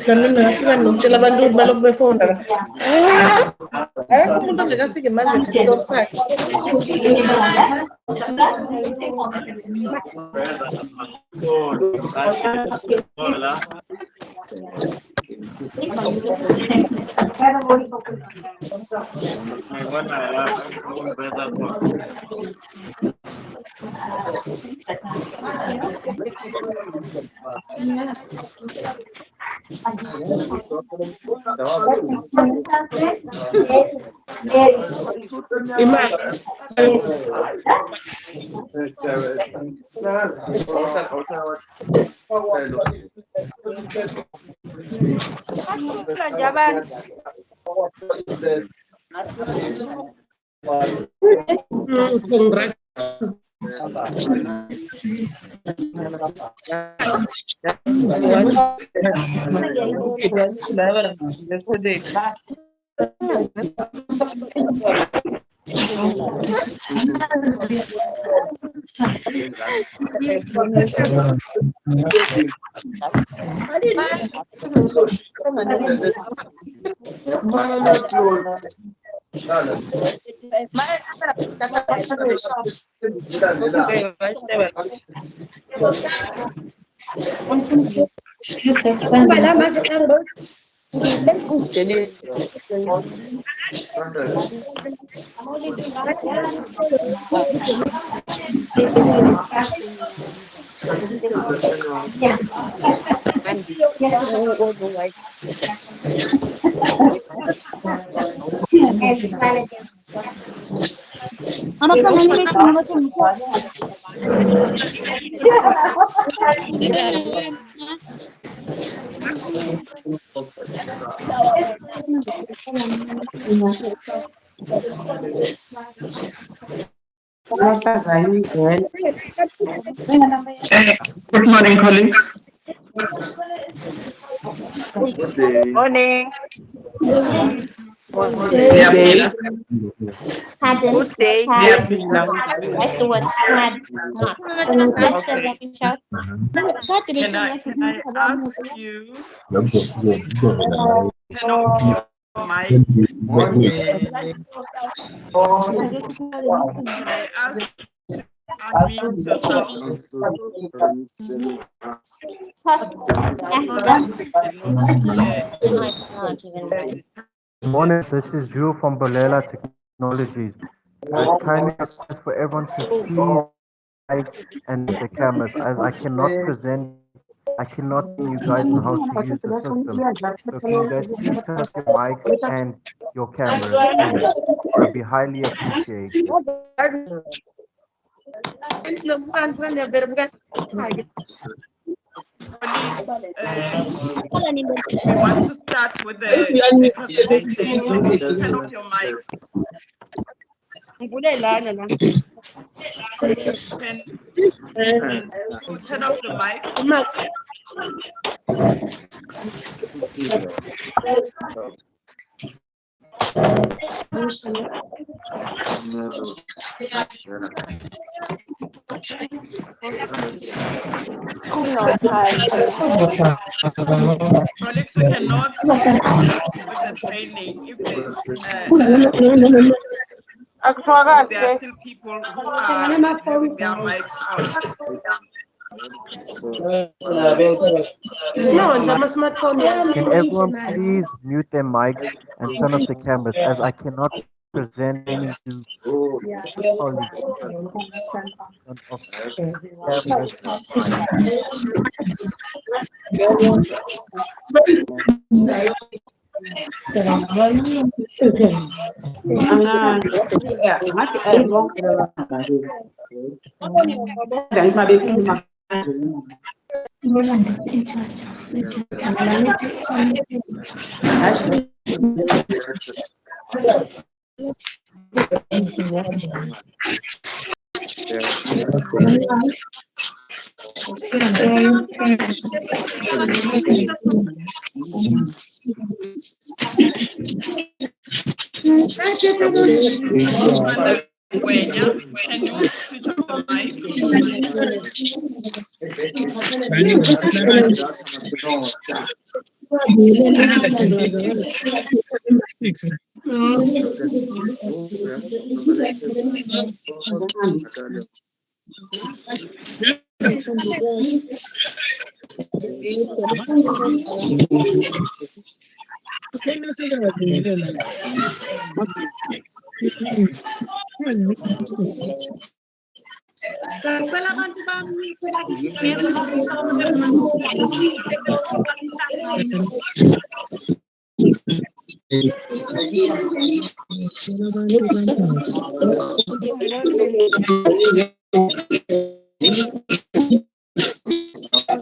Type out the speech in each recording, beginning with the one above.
Ganun na, ganun. Sila bandud balog may phone. Ay, pumunta sila sige man yung dorsa. Ano pa nangyari sa mga sumpo? Good morning, colleagues. Morning. Yeah, Good day. Can I ask you turn off your mic? Can I ask you to unmute yourself? Morning, this is Drew from Bolela Technologies. I kindly request for everyone to please like and the cameras, as I cannot see you guys on how to use the system. So can you guys please turn off your mics and your cameras? It would be highly appreciated. Want to start with the presentation? Turn off your mics. Turn off the mic. Colleagues, we cannot with the training if there are still people who are having their mics on. Can everyone please mute their mics and turn off the cameras, as I cannot present any new colleagues. Wenya, can you switch off the mic?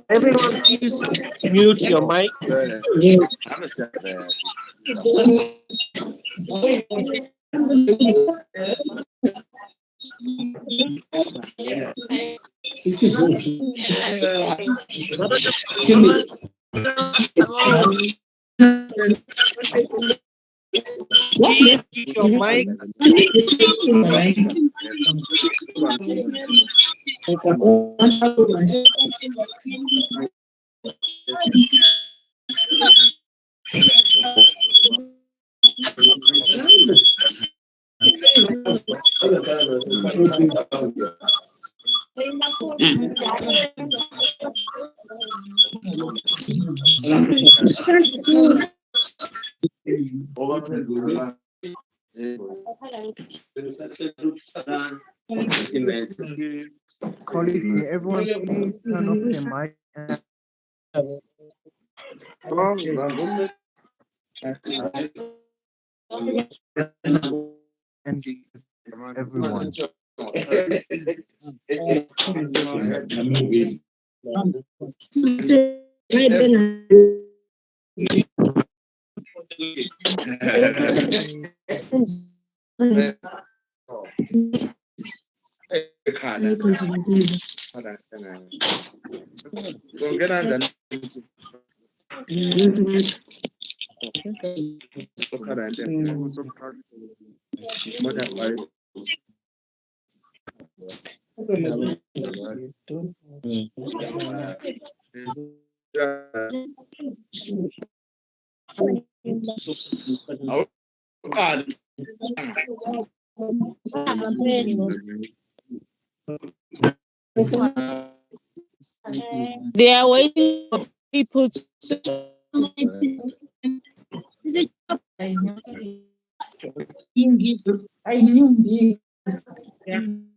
Everyone, please mute your mic. Please mute your mic. Colleagues, can everyone please turn off their mic and everyone. They are waiting for people to.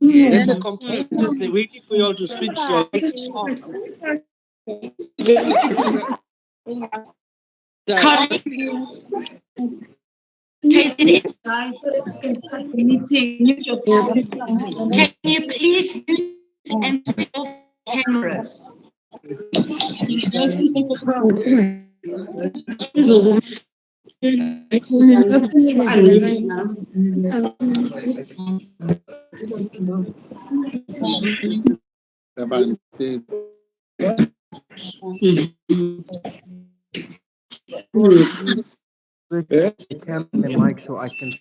Let the computers, they're waiting for you all to switch your mics off. Can you please mute and switch off cameras? The camera and the mic so I can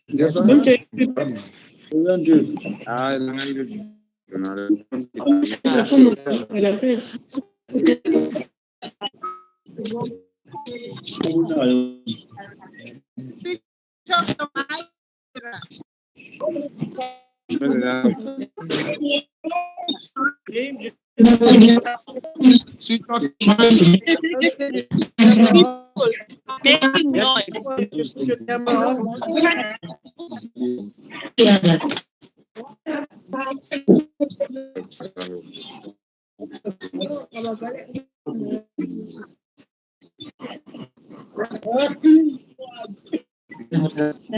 Making noise.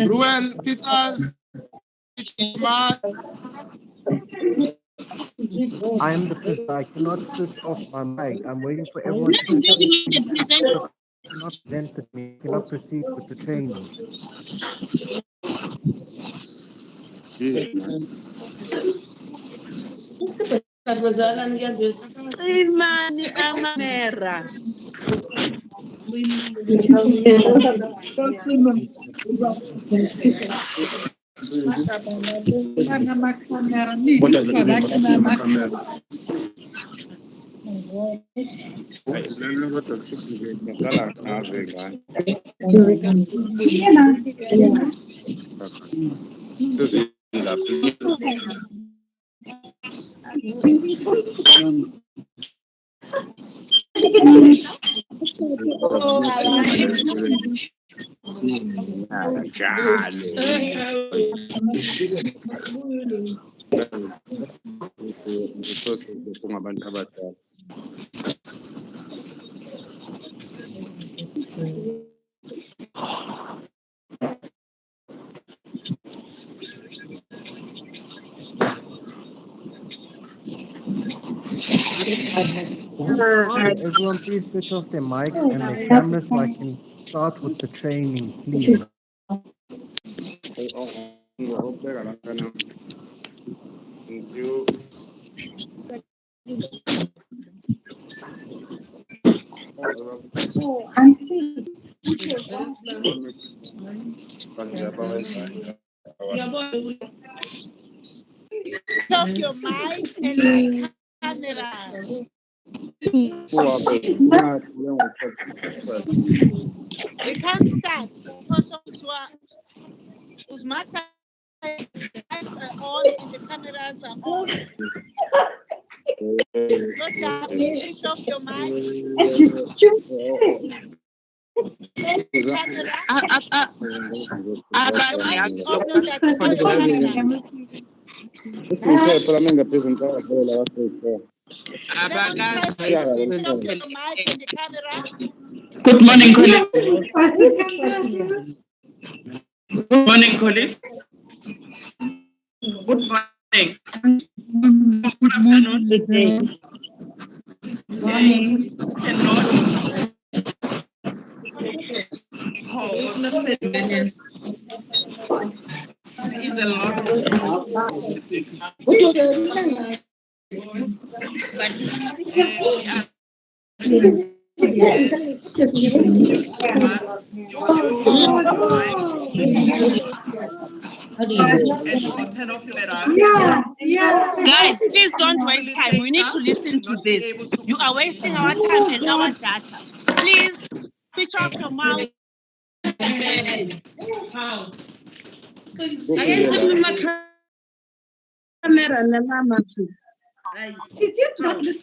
Ruel Peters. I am the presenter. I cannot switch off my mic. I'm waiting for everyone to cannot present to me. Cannot proceed with the training. Imani amamera. What does it mean? Everyone, please switch off their mics and their cameras so I can start with the training, please. Off your mics and your camera. We can't start because of whose mics are on and the cameras are on. Please switch off your mic. Good morning, colleagues. Good morning, colleagues. Good morning. Good afternoon. Morning. Cannot. Oh, that's brilliant. It's a lot of Guys, please don't waste time. We need to listen to this. You are wasting our time and our data. Please switch off your mouth.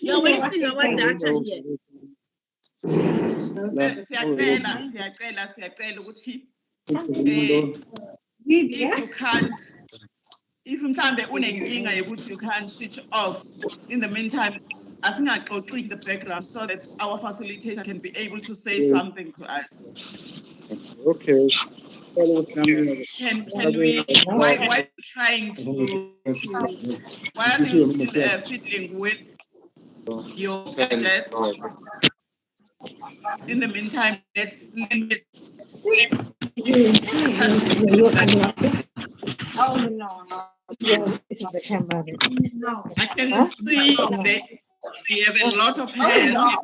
You're wasting our data here. If you can't switch off, in the meantime, I think I'll tweak the background so that our facilitator can be able to say something to us. Okay. Can we, while trying to while you're still fiddling with your gadgets, in the meantime, let's limit Oh no. I can see that we have a lot of hands up.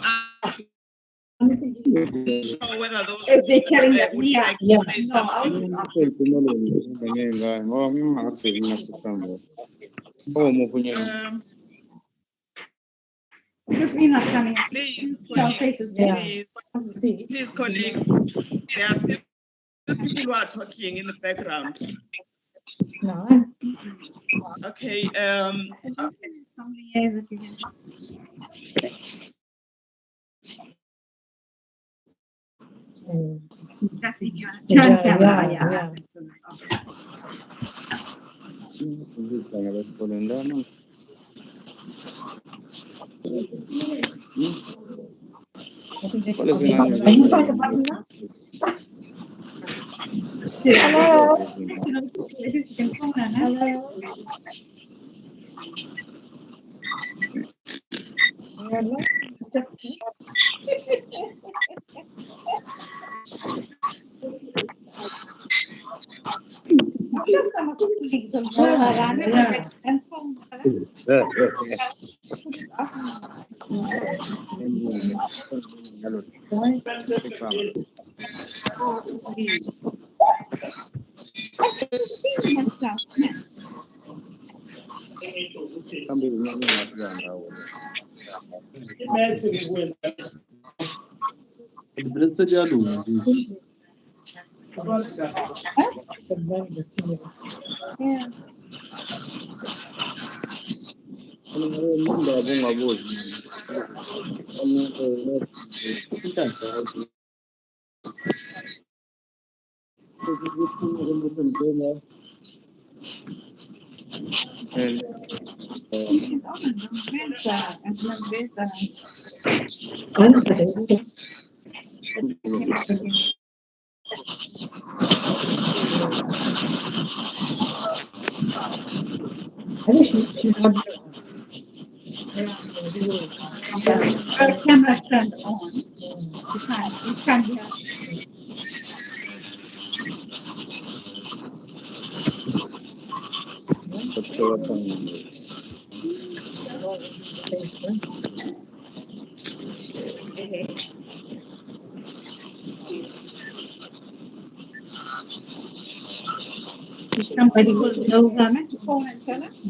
Whether those If they're carrying that would like to say something. Please, colleagues, there are still people who are talking in the background. Okay. Mhlawumbe ngingafika ngawo. Indaba ungabuzi. Her camera turned on. You can't hear. Somebody will know them to phone and tell us.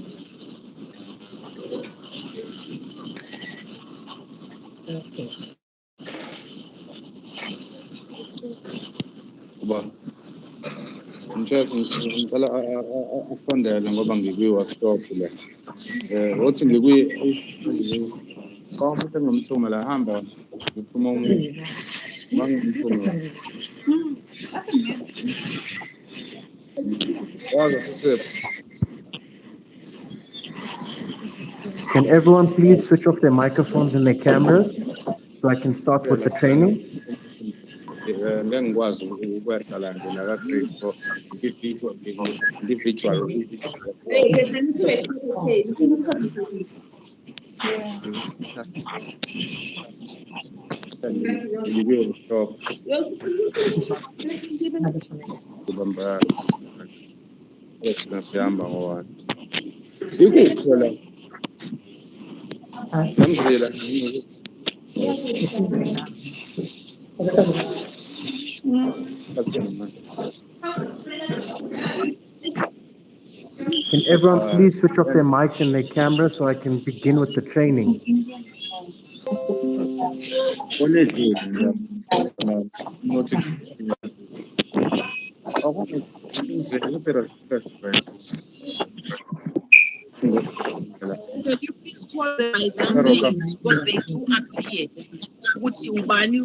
Ngicela asondele ngoba ngikwi-workshop la. Othi umuntu engimthumela hamba ngithuma umuntu. Mangimthumela. Wazi sisipho. Can everyone please switch off their microphones and their cameras so I can start with the training? Ngeke ngikwazi ukwehla nje la ka-3 so ngi-virtual. Ngikwi-workshop. Ngibamba siyahamba ngo-1. Ikuphi la? Ngamzila. Can everyone please switch off their mics and their cameras so I can begin with the training? Can you please call them by their names because they do appear. Which Ubani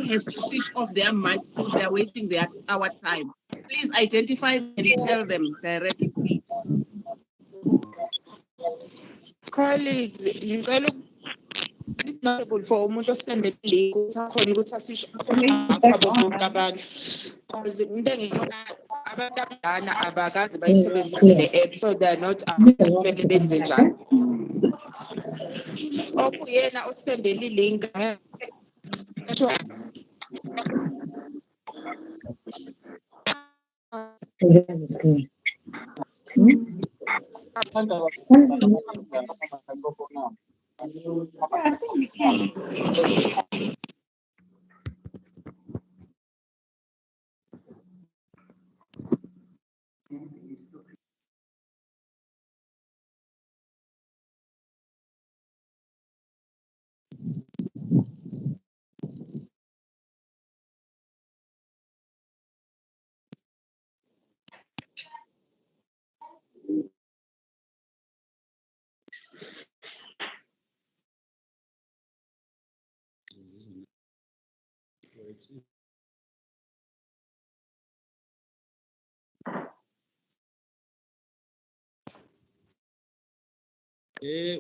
has to switch off their mics because they are wasting our time. Please identify them and tell them directly, please. Colleagues, ngicela it's not able for umuntu osende link ukuthi akhona ukuthi asisho abo bonke abantu because into engiyona abantu abadala abakazi bayisebenzise le app so they are not kumele benze njani. Okuyena osendele link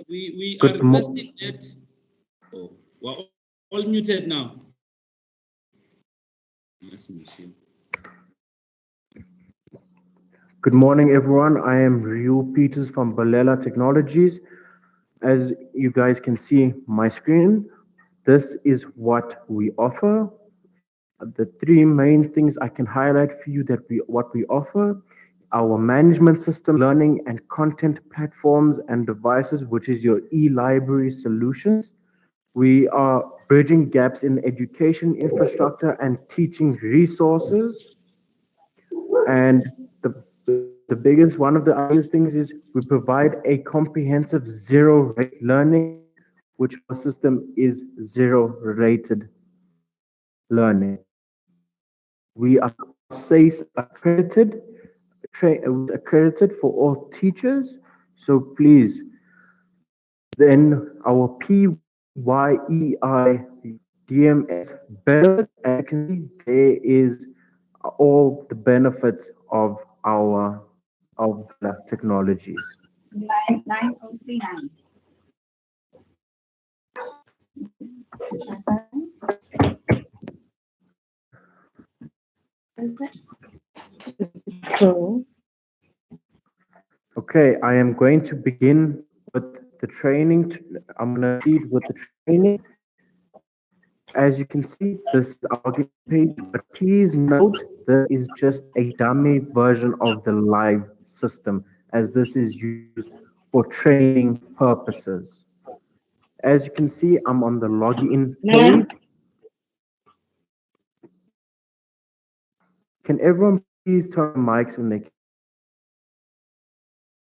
we Good are requesting that. Oh, we're all muted now. Good morning, everyone. I am Ryu Peters from Balela Technologies. As you guys can see my screen, this is what we offer. The three main things I can highlight for you what we offer: our management system, learning and content platforms and devices, which is your e-library solutions. We are bridging gaps in education infrastructure and teaching resources. And the one of the biggest things is we provide a comprehensive zero rate learning, which our system is zero rated learning. We are SACE accredited, accredited for all teachers. So please, then our PYEI DMS benefit, and you can see there is all the benefits of our the technologies. 9039. So, Okay, I am going to begin with the training. I'm going to proceed with the training. As you can see, this is our page, but please note there is just a dummy version of the live system, as this is used for training purposes. As you can see, I'm on the login page. Can everyone please turn mics and their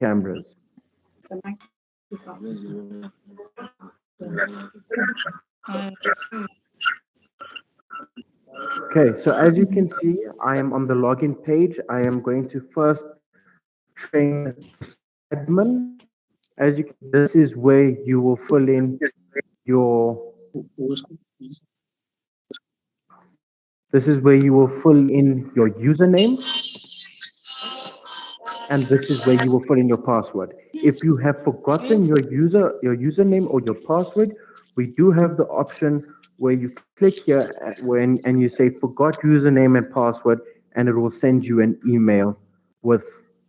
cameras? Okay, so as you can see, I am on the login page. I am going to first train admin. As you, this is where you will fill in your. This is where you will fill in your username, and this is where you will fill in your password. If you have forgotten your username or your password, we do have the option where you click here and you say forgot username and password, and it will send you an email with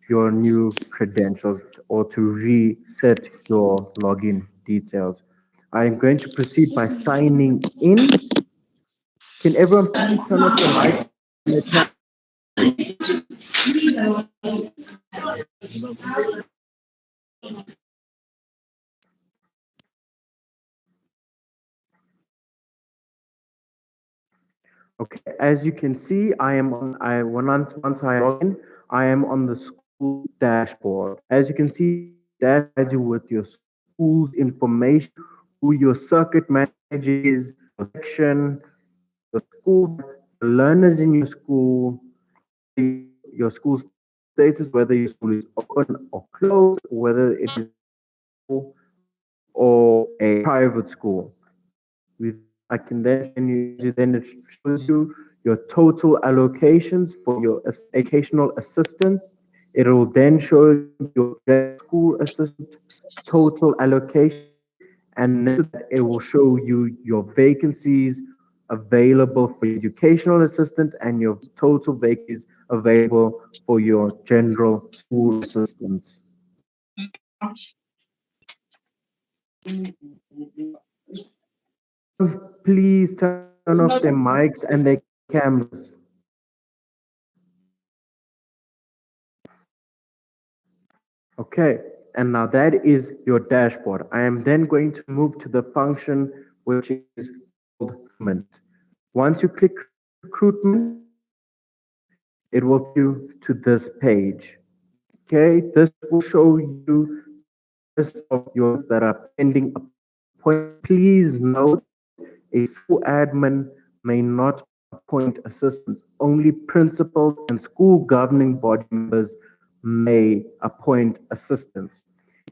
your new credentials or to reset your login details. I am going to proceed by signing in. Can everyone please turn off their mics and their cameras? Okay, as you can see, once I log in, I am on the school dashboard. As you can see, that provides you with your school's information, who your circuit manager is, your section, the school, the learners in your school status, whether your school is open or closed, whether it is or a private school. I can then it shows you your total allocations for your educational assistance. It will then show you your school assistant total allocation, and then it will show you your vacancies available for educational assistant and your total vacancies available for your general school assistants. Please turn off their mics and their cameras. Okay, and now that is your dashboard. I am then going to move to the function which is called recruitment. Once you click recruitment, it will take you to this page. Okay, this will show you list of yours that are pending appointment. Please note a school admin may not appoint assistants. Only principals and school governing body members may appoint assistants.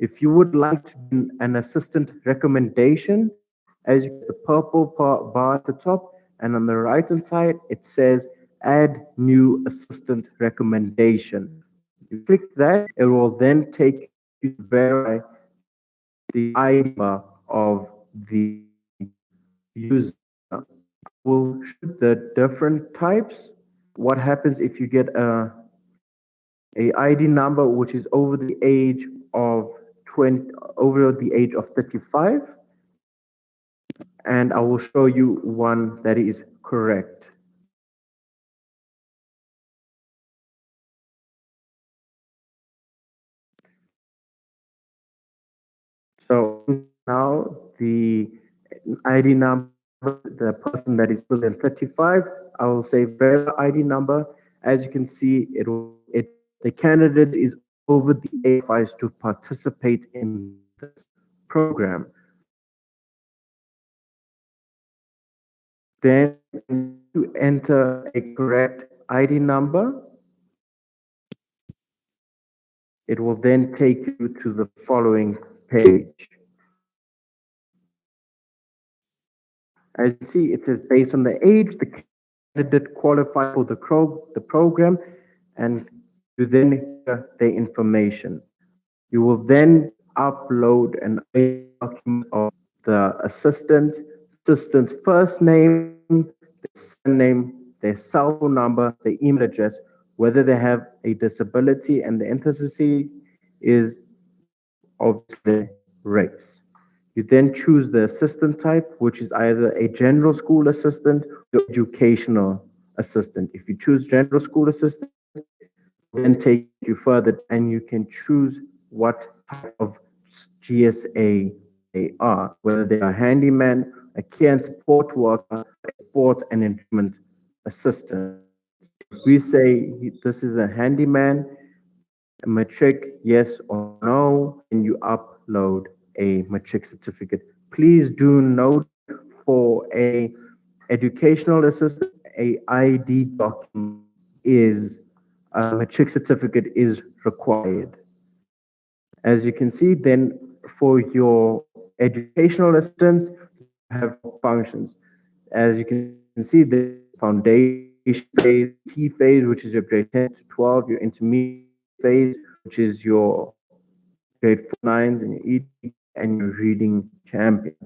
If you would like to do an assistant recommendation, as you see the purple bar at the top, and on the right hand side, it says add new assistant recommendation. You click that, it will then take you to verify the ID of the user. Will show the different types. What happens if you get a ID number which is over the age of 35, and I will show you one that is correct. So now the ID number, the person that is within 35, I will say verify ID number. As you can see, it the candidate is over the age to participate in this program. Then to enter a correct ID number, it will then take you to the following page. As you see, it is based on the age, the candidate qualified for the program, and you then enter the information. You will then upload an ID document of the assistant's first name, their surname, their cell phone number, their email address, whether they have a disability, and the ethnicity is obviously race. You then choose the assistant type, which is either a general school assistant or educational assistant. If you choose general school assistant, then take you further and you can choose what type of GSA they are, whether they are handyman, a care and support worker, a sport and employment assistant. If we say this is a handyman, a matric, yes or no, and you upload a matric certificate. Please do note for a educational assistant, a ID document is a matric certificate is required. As you can see, then for your educational assistants, you have functions. As you can see, the foundation phase, T phase, which is your grade 10 to 12, your intermediate phase, which is your grade 4 9s and your ED and your reading champion.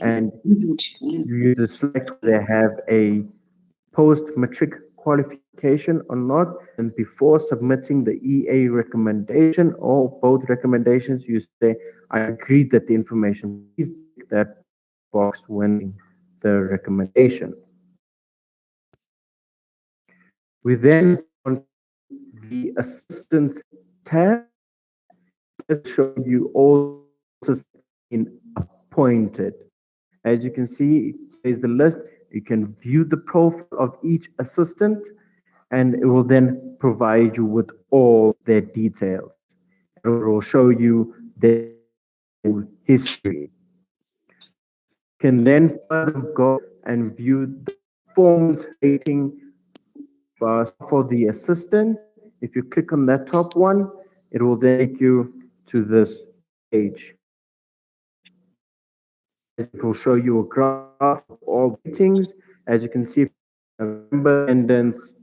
And you just select whether they have a post-matric qualification or not, and before submitting the EA recommendation or both recommendations, you say, I agree that the information, please tick that box when the recommendation. We then on the assistance tab, let's show you all assistants in appointed. As you can see, here's the list. You can view the profile of each assistant, and it will then provide you with all their details. It will show you their history. You can then further go and view the performance rating for the assistant. If you click on that top one, it will then take you to this page. It will show you a graph of all ratings. As you can see, member attendance,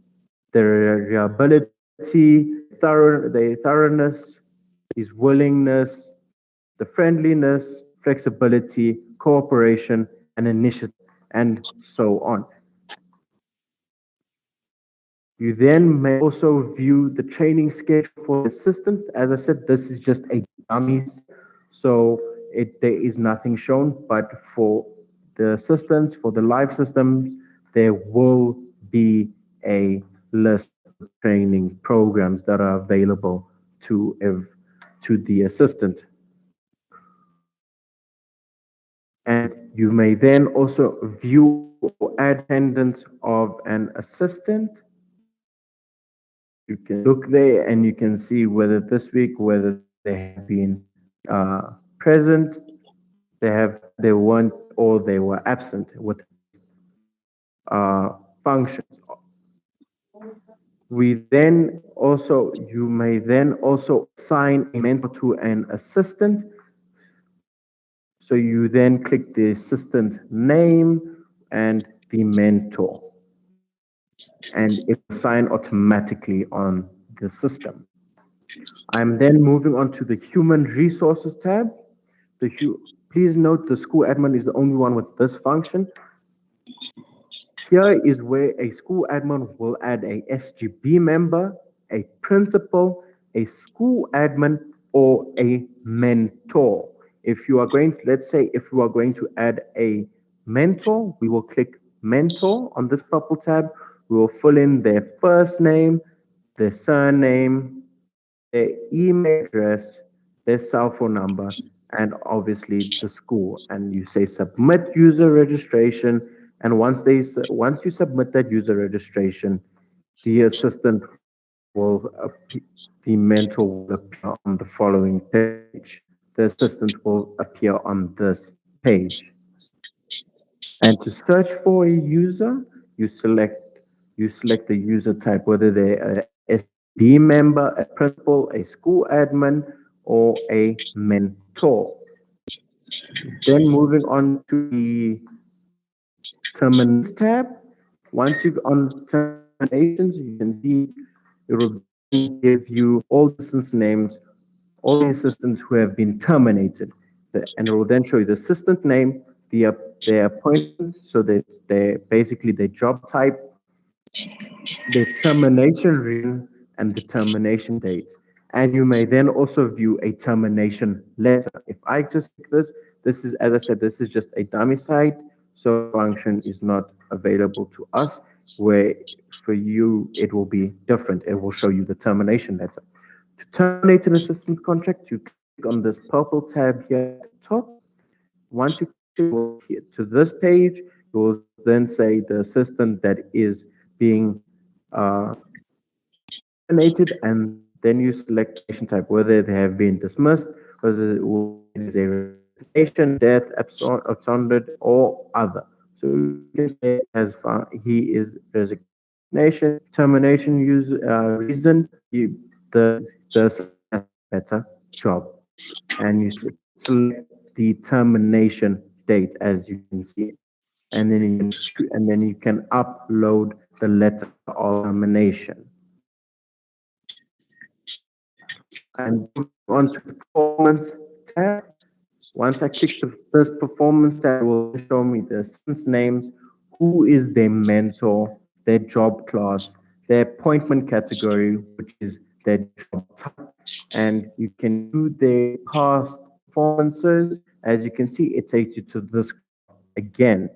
their reliability, the thoroughness, his willingness, the friendliness, flexibility, cooperation, and initiative, and so on. You then may also view the training schedule for the assistant. As I said, this is just a dummy, so there is nothing shown, but for the assistants, for the live systems, there will be a list of training programs that are available to the assistant. And you may then also view or add attendance of an assistant. You can look there and you can see whether this week, whether they have been present, they weren't, or they were absent with functions. You may then also assign a mentor to an assistant. So you then click the assistant's name and the mentor, and it will assign automatically on the system. I'm then moving on to the Human Resources tab. Please note the school admin is the only one with this function. Here is where a school admin will add a SGB member, a principal, a school admin, or a mentor. If you are going, let's say, if you are going to add a mentor, we will click mentor on this purple tab. We will fill in their first name, their surname, their email address, their cell phone number, and obviously the school. And you say submit user registration. And once you submit that user registration, the assistant the mentor will appear on the following page. The assistant will appear on this page. And to search for a user, you select the user type, whether they're a SB member, a principal, a school admin, or a mentor. Then moving on to the Terminate tab. Once you're on terminations, you can see it will give you all the assistants names, all the assistants who have been terminated. And it will then show you the assistant name, their appointments, so that they're basically their job type, the termination reason, and the termination date. And you may then also view a termination letter. If I just click this is, as I said, this is just a dummy site, so function is not available to us, where for you it will be different. It will show you the termination letter. To terminate an assistant contract, you click on this purple tab here at the top. Once you click to this page, you will then say the assistant that is being terminated, and then you select the type, whether they have been dismissed, whether it is a resignation, death, absconded, or other. So you can say as far he is resignation, termination reason, the better job, and you select the termination date as you can see, and then you can upload the letter of termination. And on to the performance tab. Once I click this performance tab, it will show me the assistants names, who is their mentor, their job class, their appointment category, which is their job type, and you can do their past performances. As you can see, it takes you to this again.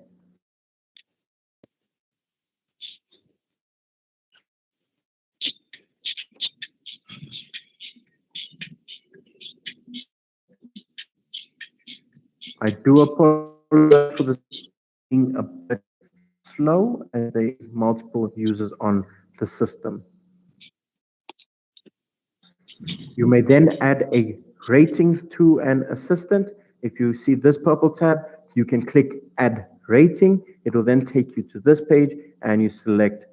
I do apologize for this being a bit slow, as there are multiple users on the system. You may then add a rating to an assistant. If you see this purple tab, you can click add rating. It will then take you to this page, and you select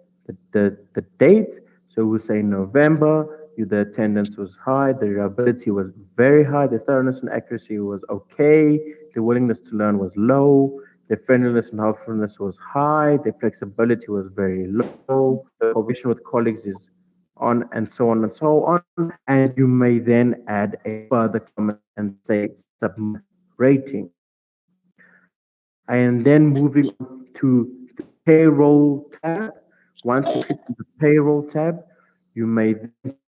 the date. So we'll say November. The attendance was high, the reliability was very high, the thoroughness and accuracy was okay, the willingness to learn was low, the friendliness and helpfulness was high, the flexibility was very low, the cooperation with colleagues is on, and so on and so on. And you may then add a further comment and say submit rating. And then moving on to the payroll tab. Once you click on the payroll tab, you may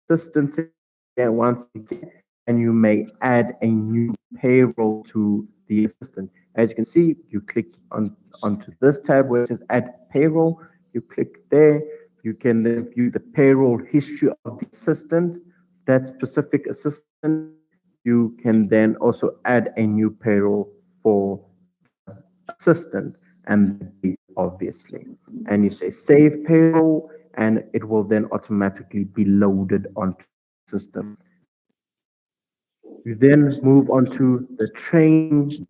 assistance again once again, and you may add a new payroll to the assistant. As you can see, you click onto this tab where it says add payroll. You click there. You can then view the payroll history of the assistant, that specific assistant. You can then also add a new payroll for assistant, and obviously, and you say save payroll, and it will then automatically be loaded onto the system. You then move on to the training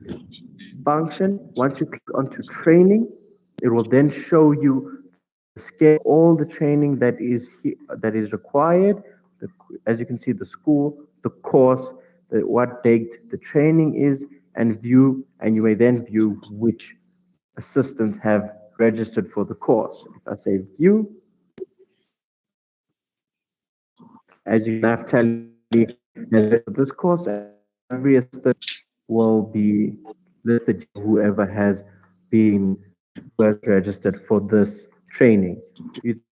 function. Once you click onto training, it will then show you scale all the training that is required. As you can see, the school, the course, what date the training is, and you may then view which assistants have registered for the course. If I say view, as you can have tally this course, every assistant will be listed, whoever has been registered for this training.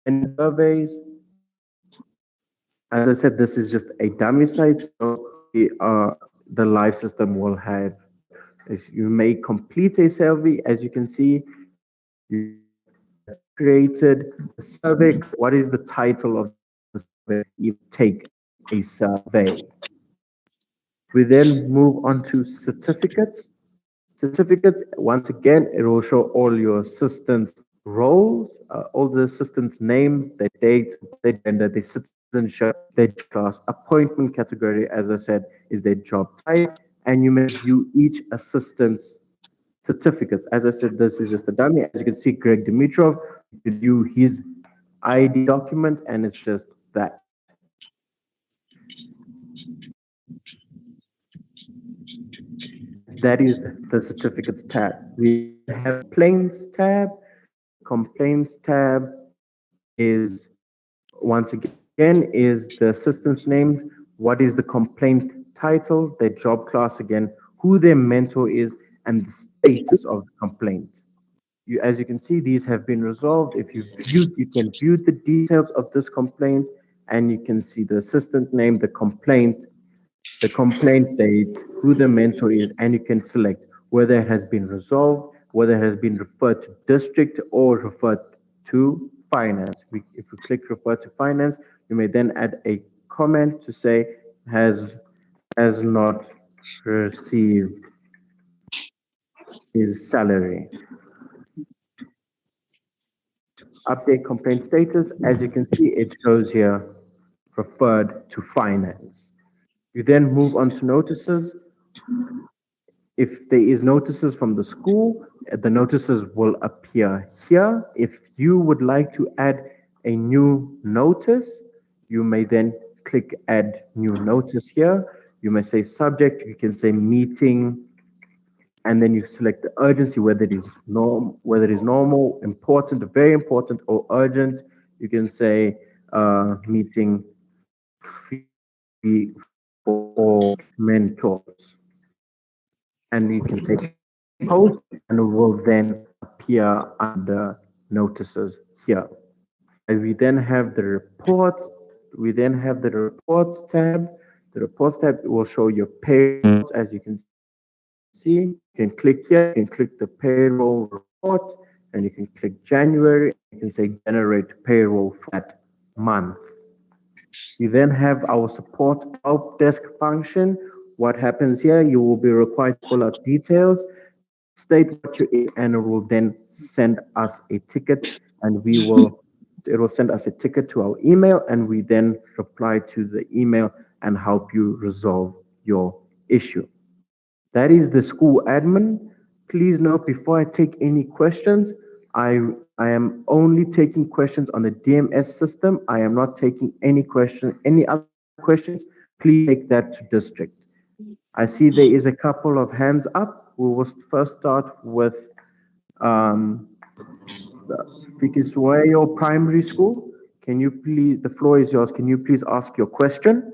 In surveys, as I said, this is just a dummy site, so the live system will have, you may complete a survey. As you can see, you created a survey. What is the title of the survey? You take a survey. We then move on to certificates. Certificates, once again, it will show all your assistants' roles, all the assistants' names, their date, their gender, their citizenship, citizenship, their job class, appointment category, as I said, is their job type, and you may view each assistant's certificates. As I said, this is just a dummy. As you can see, Greg Dimitrov, you can view his ID document, and it's just that. That is the certificates tab. We have complaints tab. Complaints tab is, once again, is the assistant's name, what is the complaint title, their job class again, who their mentor is, and the status of the complaint. As you can see, these have been resolved. If you can view the details of this complaint, and you can see the assistant name, the complaint date, who the mentor is, and you can select whether it has been resolved, whether it has been referred to district or referred to finance. If we click refer to finance, you may then add a comment to say has not received his salary. Update complaint status. As you can see, it shows here referred to finance. You then move on to notices. If there is notices from the school, the notices will appear here. If you would like to add a new notice, you may then click add new notice here. You may say subject, you can say meeting, and then you select the urgency, whether it is normal, important, very important, or urgent. You can say meeting for mentors. And you can say post, and it will then appear under notices here. And we then have the reports. We then have the reports tab. The reports tab will show your payrolls. As you can see, you can click here, you can click the payroll report, and you can click January. You can say generate payroll for that month. We then have our support help desk function. What happens here, you will be required to fill out details, state what you is, and it will then send us a ticket, and it will send us a ticket to our email, and we then reply to the email and help you resolve your issue. That is the school admin. Please note, before I take any questions, I am only taking questions on the DMS system. I am not taking any other questions. Please take that to district. I see there is a couple of hands up. We will first start with Fikiswayo Primary School. Can you please, the floor is yours. Can you please ask your question?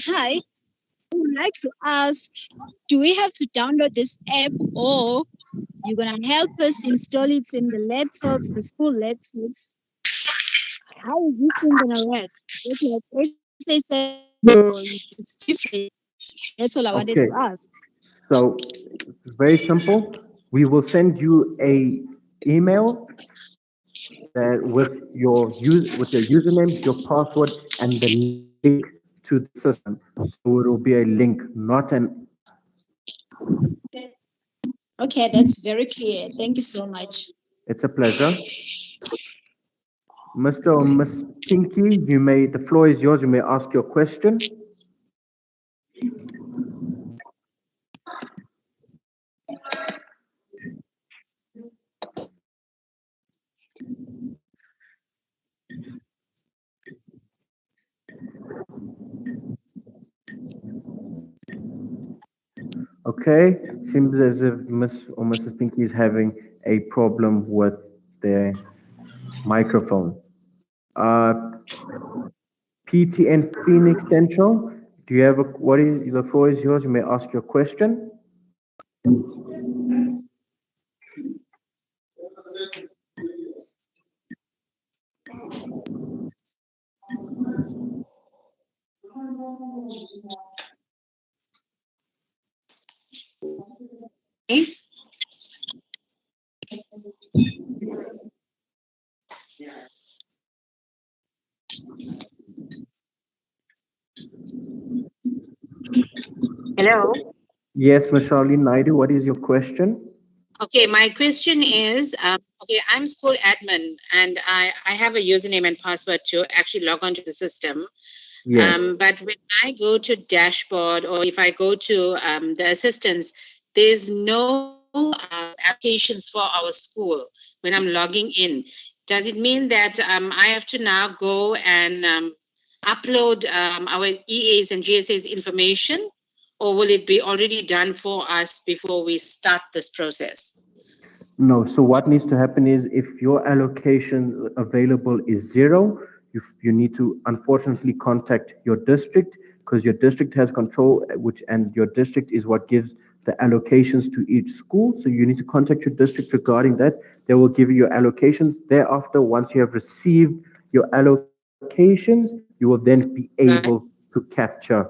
Hi, I would like to ask, do we have to download this app, or you're gonna help us install it in the laptops, the school laptops? How is this thing gonna work? They say it's different. That's all I wanted to ask. So it's very simple. We will send you a email that with your username, your password, and the link to the system. So it will be a link, not an. Okay, that's very clear. Thank you so much. It's a pleasure. Mr. or Miss Pinky, the floor is yours. You may ask your question. Okay, seems as if Miss or Mrs. Pinky is having a problem with their microphone. PTN Phoenix Central, do you have the floor is yours, you may ask your question. Hello. Yes, Michelle Naidu, what is your question? Okay, my question is, okay, I'm school admin and I have a username and password to actually log onto the system. Yes. But when I go to dashboard or if I go to the assistance, there's no applications for our school when I'm logging in. Does it mean that I have to now go and upload our EAs and GSAs information, or will it be already done for us before we start this process? No, so what needs to happen is if your allocation available is 0, you need to unfortunately contact your district because your district has control, and your district is what gives the allocations to each school. So you need to contact your district regarding that. They will give you your allocations. Thereafter, once you have received your allocations, you will then be able to capture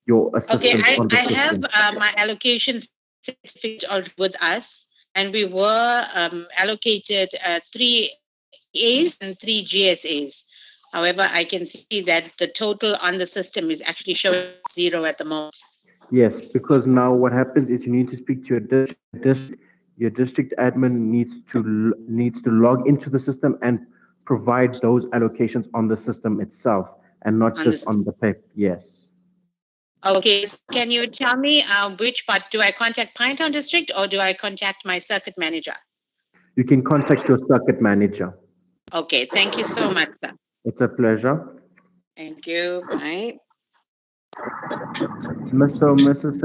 your Okay, assistance on the I have system. my allocation certificate already with us, and we were allocated 3 A's and 3 GSAs. However, I can see that the total on the system is actually showing 0 at the moment. Yes, because now what happens is you need to speak to your district. Your district admin needs to log into the system and provide those allocations on the system itself, and not just on the paper. Yes. Okay, so can you tell me which part? Do I contact Pinetown District or do I contact my circuit manager? You can contact your circuit manager. Okay, thank you so much, sir. It's a pleasure. Thank you. Bye. Mr. or Mrs.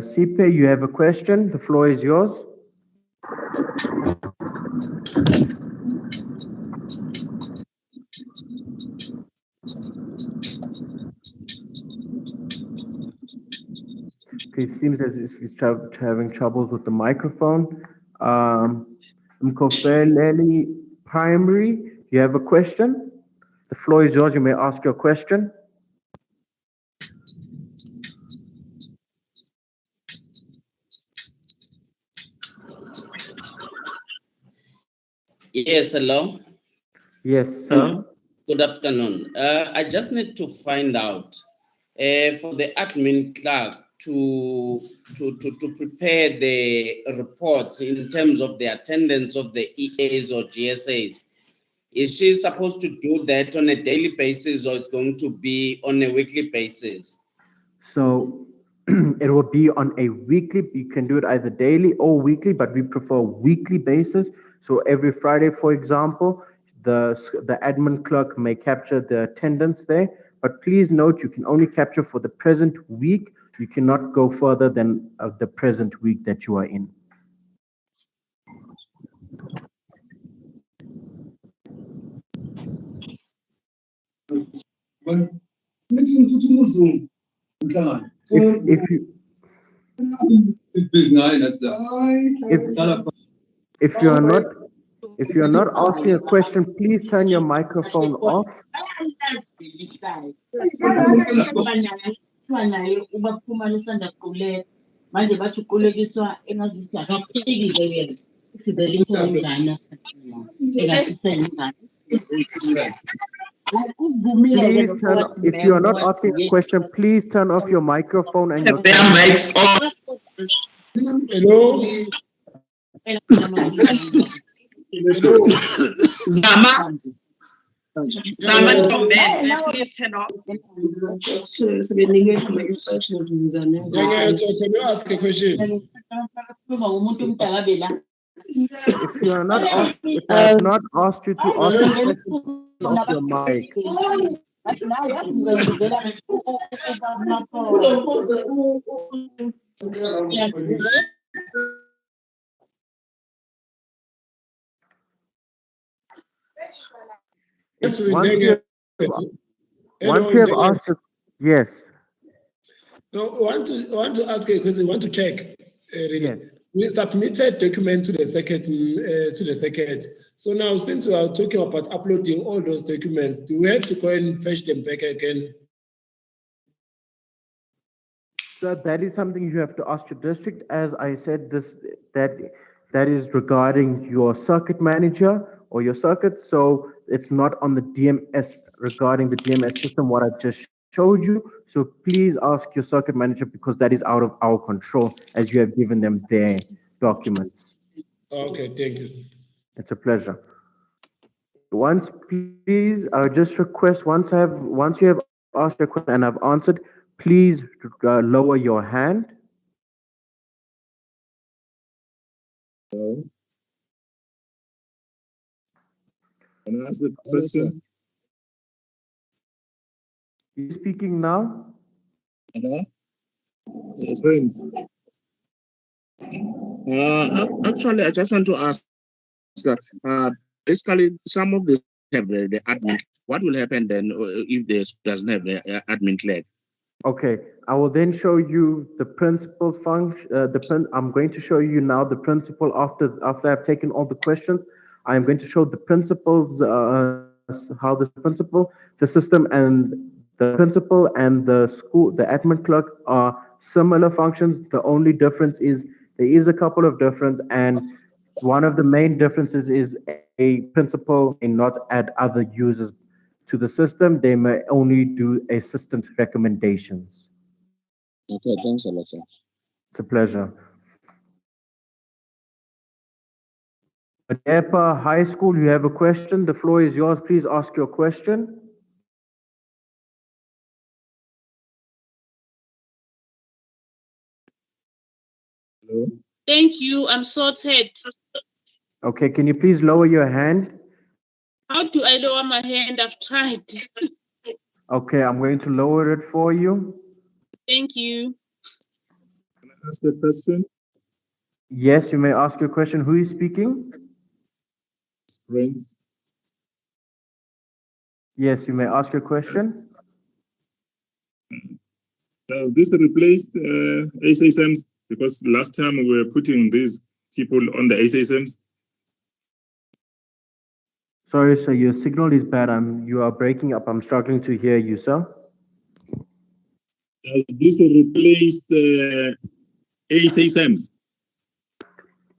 Sipe, you have a question. The floor is yours. Okay, it seems as if he's having troubles with the microphone. Mkofeleli Primary, you have a question? The floor is yours. You may ask your question. Yes, hello. Yes, sir. Good afternoon. I just need to find out for the admin clerk to prepare the reports in terms of the attendance of the EAs or GSAs. Is she supposed to do that on a daily basis, or it's going to be on a weekly basis? So it will be on a weekly. You can do it either daily or weekly, but we prefer weekly basis. So every Friday, for example, the admin clerk may capture the attendance there. But please note, you can only capture for the present week. You cannot go further than the present week that you are in. If you are not asking a question, please turn your microphone off. Please turn. If you are not asking a question, please turn off your microphone and your mics off. Hello. Zama Tomben, please turn off. Can you ask a question? If you are not asked, if I have not asked you to ask a question, turn off your mic. Yes, Once you have asked, yes. No, I want to ask a question. I want to check. Yes. We submitted document to the second. So now, since we are talking about uploading all those documents, do we have to go and fetch them back again? So that is something you have to ask your district. As I said, that is regarding your circuit manager or your circuit. So it's not on the DMS regarding the DMS system. What I just showed you. So please ask your circuit manager because that is out of our control as you have given them their documents. Okay, thank you, sir. It's a pleasure. Once, please, I just request once you have asked your question and I've answered, please lower your hand. Can I ask the question? You speaking now? Hello? Friends. Actually, I just want to ask, basically, some of the have the admin. What will happen then if the school doesn't have the admin clerk? Okay, I will then show you the principal's function. I'm going to show you now the principal after I've taken all the questions. I am going to show the principal's how the principal, the system, and the principal and the school, the admin clerk are similar functions. The only difference is there is a couple of difference, and one of the main differences is a principal may not add other users to the system. They may only do assistant recommendations. Okay, thanks a lot, sir. It's a pleasure. Adepa High School, you have a question. The floor is yours. Please ask your question. Hello? Thank you. I'm sorted. Okay, can you please lower your hand? How do I lower my hand? I've tried. Okay, I'm going to lower it for you. Thank you. Can I ask a question? Yes, you may ask your question. Who is speaking? Friends. Yes, you may ask your question. Does this replace SSMs? Because last time we were putting these people on the SSMs. Sorry, sir, your signal is bad. You are breaking up. I'm struggling to hear you, sir. Does this replace SSMs?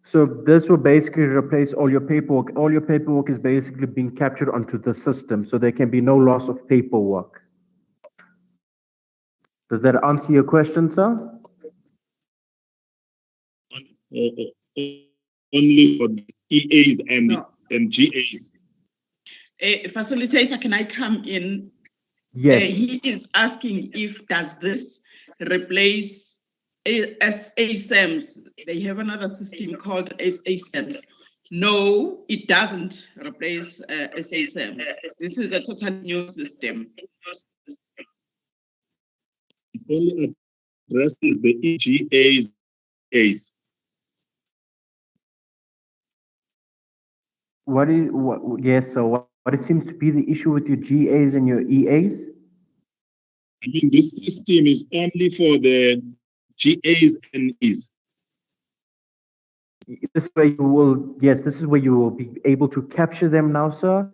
So this will basically replace all your paperwork. All your paperwork is basically being captured onto the system, so there can be no loss of paperwork. Does that answer your question, sir? Only for EAs and GAs. Facilitator, can I come in? Yes. He is asking if does this replace SASEMs? They have another system called SASEMs. No, it doesn't replace SASEMs. This is a totally new system. It only addresses the EGAs. Yes, so what it seems to be the issue with your GAs and your EAs? I mean, this system is only for the GAs and Es. This is where you will be able to capture them now, sir.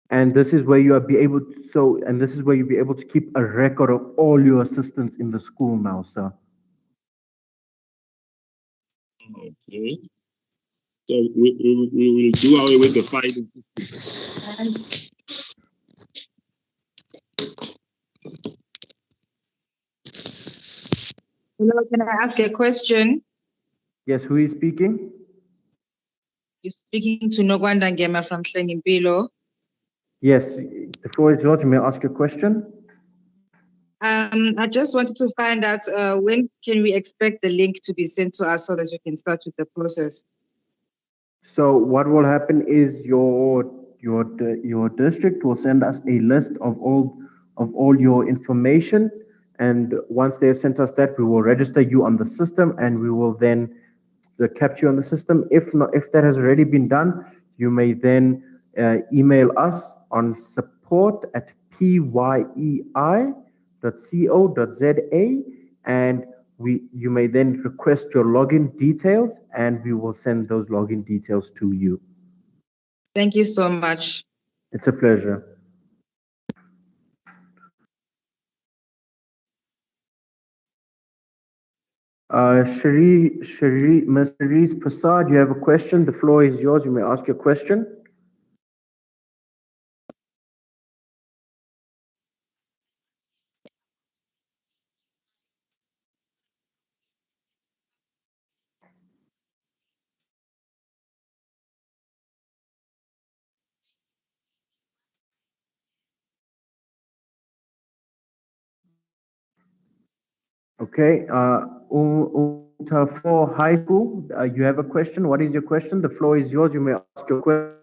And this is where you'll be able to keep a record of all your assistants in the school now, sir. Okay. So we will do away with the filing system. Hello, can I ask a question? Yes, who is speaking? You're speaking to Nogwanda Ngema from Slengimpilo. Yes, the floor is yours. You may ask your question. I just wanted to find out when can we expect the link to be sent to us so that we can start with the process? So what will happen is your district will send us a list of all your information, and once they have sent us that, we will register you on the system, and we will then capture you on the system. If that has already been done, you may then email us on support@pyei.co.za, and you may then request your login details, and we will send those login details to you. Thank you so much. It's a pleasure. Ms. Sharice Prasad, you have a question. The floor is yours. You may ask your question. Okay. For high school, you have a question. What is your question? The floor is yours. You may ask your question.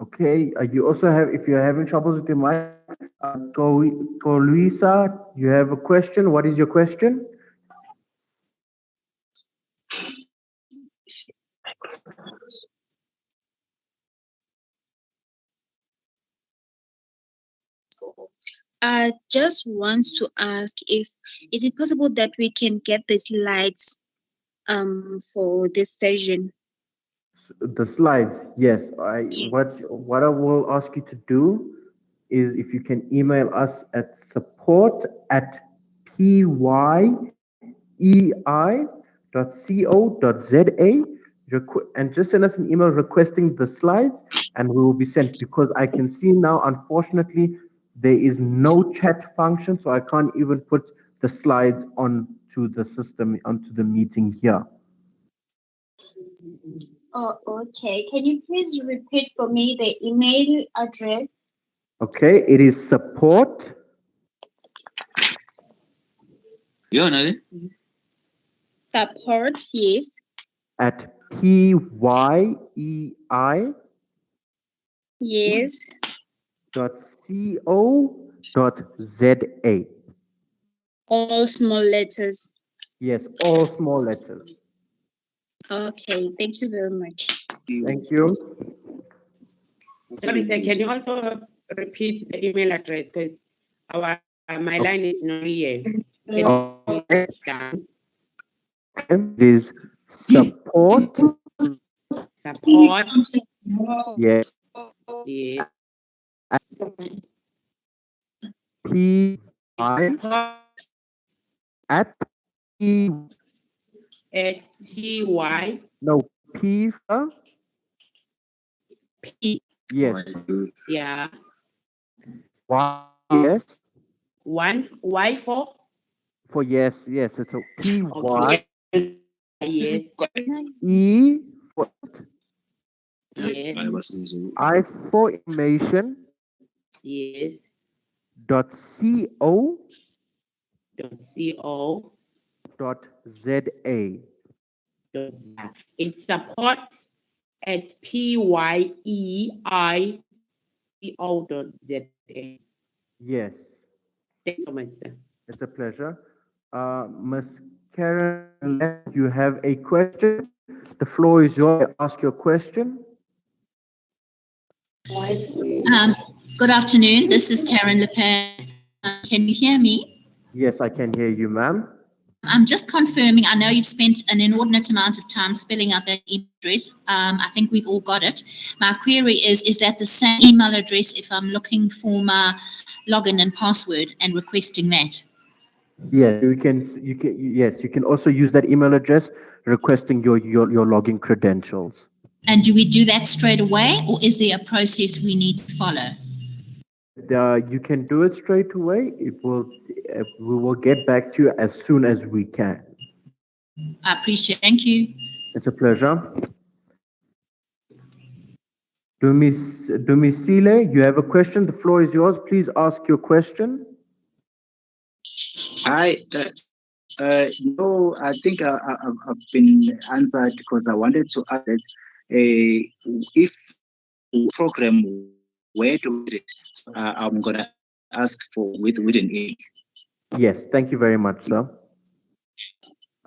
Okay. You also have, if you're having troubles with your mic, Luisa, you have a question. What is your question? I just want to ask if is it possible that we can get the slides for this session? The slides, yes. What I will ask you to do is if you can email us at support@pyei.co.za and just send us an email requesting the slides and we will be sent, because I can see now, unfortunately, there is no chat function, so I can't even put the slides onto the system, onto the meeting here. Oh, okay. Can you please repeat for me the email address? Okay, it is support. Support, yes. At PYEI. Yes. .co.za. All small letters. Yes, all small letters. Okay, thank you very much. Thank you. Sorry, sir, can you also repeat the email address, because my line is not here. Okay. It is support. Support. Yes. Yes. PY at P At TY. No, P for P. Yes. Yeah. Y, yes. One Y for Yes, yes. It's a PY. okay. Yes. E for Yes. I for information. Yes. .co. .co. .za. It's support at PYEICO.za. Yes. Thanks so much, sir. It's a pleasure. Ms. Karen, you have a question. The floor is yours. Ask your question. Good afternoon. This is Karen Lepin. Can you hear me? Yes, I can hear you, ma'am. I'm just confirming. I know you've spent an inordinate amount of time spelling out that email address. I think we've all got it. My query is that the same email address if I'm looking for my login and password and requesting that? Yes, yes, you can also use that email address requesting your login credentials. And do we do that straight away, or is there a process we need to follow? You can do it straight away. We will get back to you as soon as we can. I appreciate it. Thank you. It's a pleasure. Dumisile, you have a question. The floor is yours. Please ask your question. Hi. No, I think I've been answered because I wanted to add that if program where to I'm gonna ask for with an email. Yes, thank you very much, sir.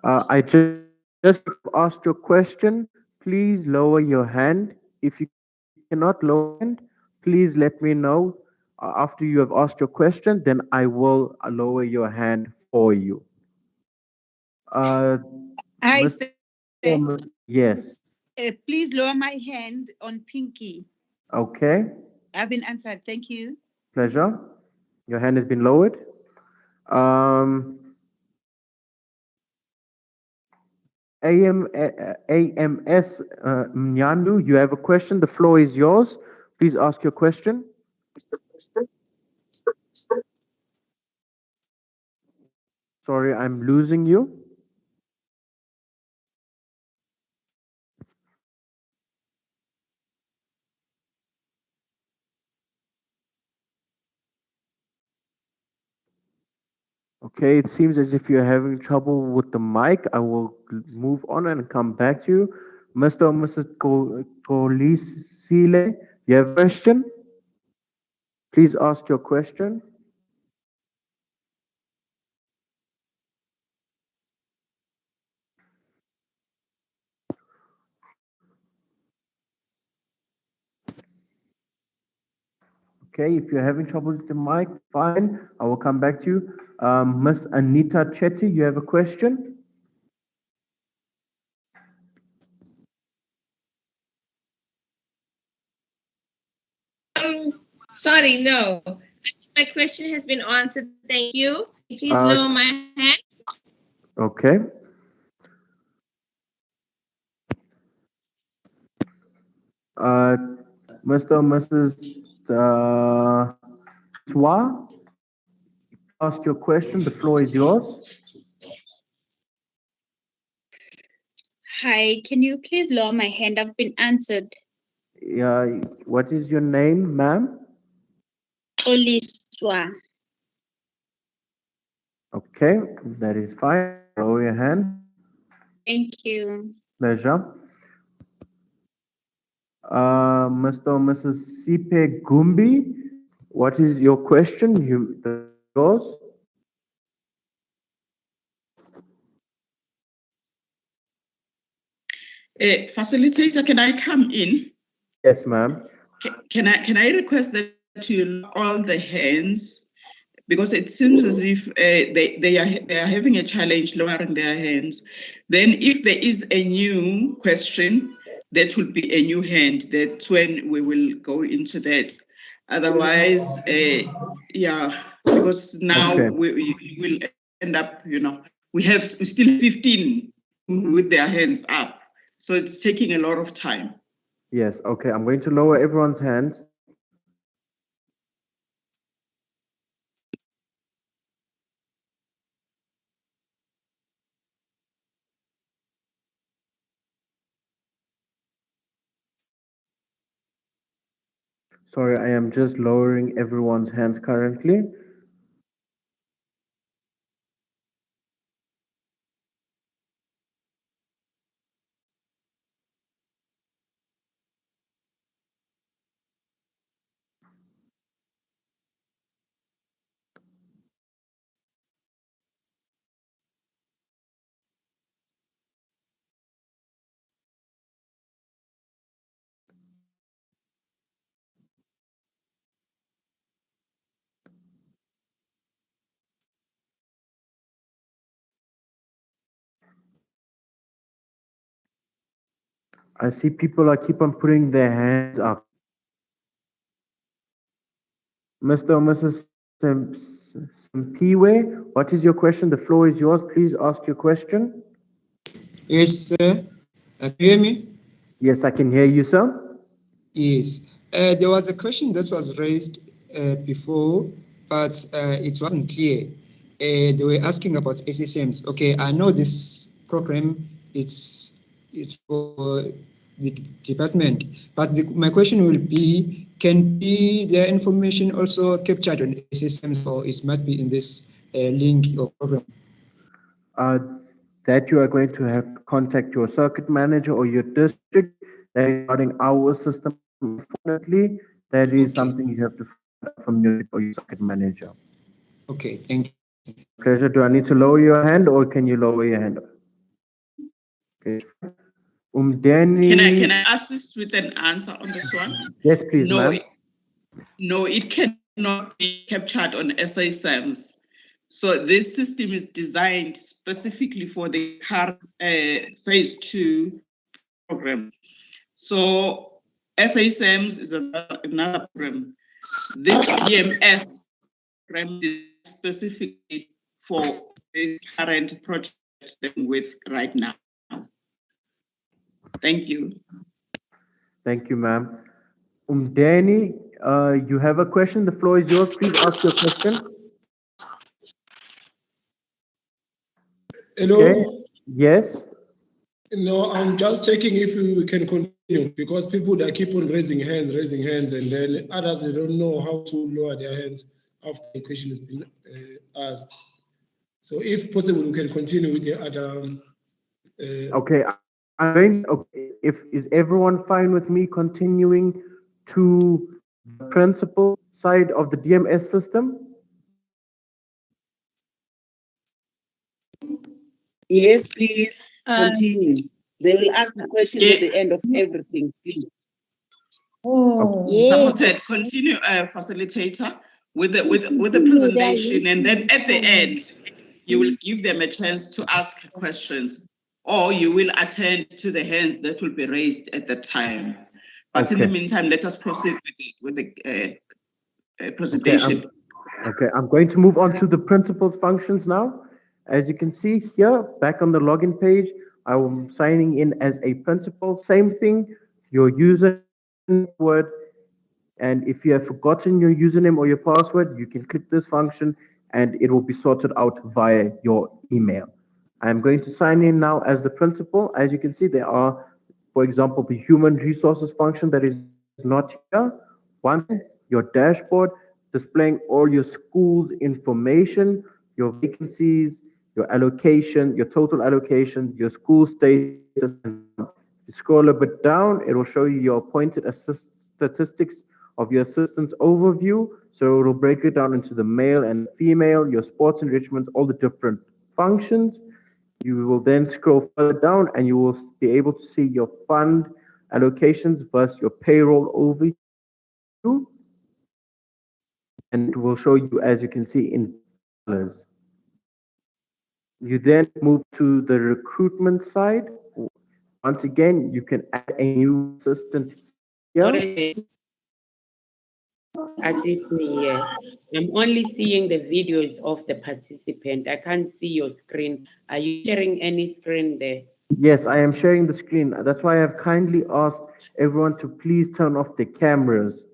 I just asked your question. Please lower your hand. If you cannot lower your hand, please let me know after you have asked your question. Then I will lower your hand for you. Hi, sir. Yes. Please lower my hand on Pinky. Okay. I've been answered. Thank you. Pleasure. Your hand has been lowered. AMS Mnyandu, you have a question. The floor is yours. Please ask your question. Sorry, I'm losing you. Okay, it seems as if you're having trouble with the mic. I will move on and come back to you. Mr. or Mrs. Kolisile, you have a question? Please ask your question. Okay, if you're having trouble with the mic, fine. I will come back to you. Miss Anita Chetty, you have a question? Sorry, no. My question has been answered. Thank you. Please Uh, lower my hand. Okay. Mr. or Mrs. Swa, ask your question. The floor is yours. Hi, can you please lower my hand? I've been answered. Yeah, what is your name, ma'am? Oliswa. Okay, that is fine. Lower your hand. Thank you. Pleasure. Mr. or Mrs. Sipe Gumbi, what is your question? Yours? Facilitator, can I come in? Yes, ma'am. Can I request that you lower all the hands, because it seems as if they are having a challenge lowering their hands. Then if there is a new question, that will be a new hand. That's when we will go into that. Otherwise, yeah, because now Okay. we will end up, we still 15 with their hands up. So it's taking a lot of time. Yes, okay. I'm going to lower everyone's hands. Sorry, I am just lowering everyone's hands currently. I see people are keep on putting their hands up. Mr. or Mrs. Simpiwe, what is your question? The floor is yours. Please ask your question. Yes, sir. Can you hear me? Yes, I can hear you, sir. Yes. There was a question that was raised before, but it wasn't clear. They were asking about SSMs. Okay, I know this program it's for the department, but my question will be, can be their information also captured on SSMs, or it might be in this link or program? That you are going to have to contact your circuit manager or your district regarding our system. Unfortunately, that is something you have to find out from your or your circuit manager. Okay, thank you. Pleasure. Do I need to lower your hand or can you lower your hand? Okay. Danny. Can I assist with an answer on this one? Yes, please, No, ma'am. No, it cannot be captured on SISMs. So this system is designed specifically for the current phase 2 program. So SISMs is another program. This DMS program is specifically for the current project that I'm with right now. Thank you. Thank you, ma'am. Danny, you have a question. The floor is yours. Please ask your question. Hello? Okay. Yes. No, I'm just checking if we can continue because people that keep on raising hands, and then others they don't know how to lower their hands after the question has been asked. So, if possible, we can continue with the other. Okay. I'm going. Okay. Is everyone fine with me continuing to the principal side of the DMS system? Yes, please continue. They will ask the questions at the end of everything, please. Supported. Continue, facilitator, with the presentation, and then at the end, you will give them a chance to ask questions, or you will attend to the hands that will be raised at the time. But in the meantime, let us proceed with the presentation. Okay, I'm going to move on to the principal's functions now. As you can see here, back on the login page, I'm signing in as a principal. Same thing, your username, word, and if you have forgotten your username or your password, you can click this function and it will be sorted out via your email. I'm going to sign in now as the principal. As you can see, there are, for example, the human resources function that is not here. One, your dashboard displaying all your school's information, your vacancies, your allocation, your total allocation, your school status. If you scroll a bit down, it will show you your appointed statistics of your assistance overview. So it will break it down into the male and female, your sports enrichment, all the different functions. You will then scroll further down and you will be able to see your fund allocations versus your payroll overview. And it will show you, as you can see, in colors. You then move to the recruitment side. Once again, you can add a new assistant here. Sorry, assist me here. I'm only seeing the videos of the participant. I can't see your screen. Are you sharing any screen there? Yes, I am sharing the screen. That's why I have kindly asked everyone to please turn off the cameras.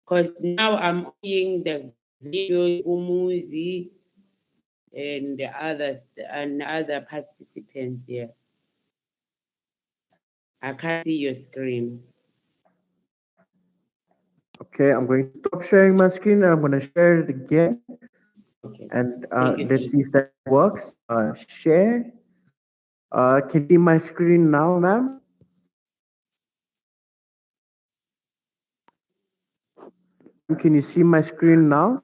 Because now I'm seeing the video, Umuzi, and the others, and other participants here. I can't see your screen. Okay, I'm going to stop sharing my screen and I'm going to share it again. Okay. And let's see if that works. Share. Can you see my screen now, ma'am? Can you see my screen now?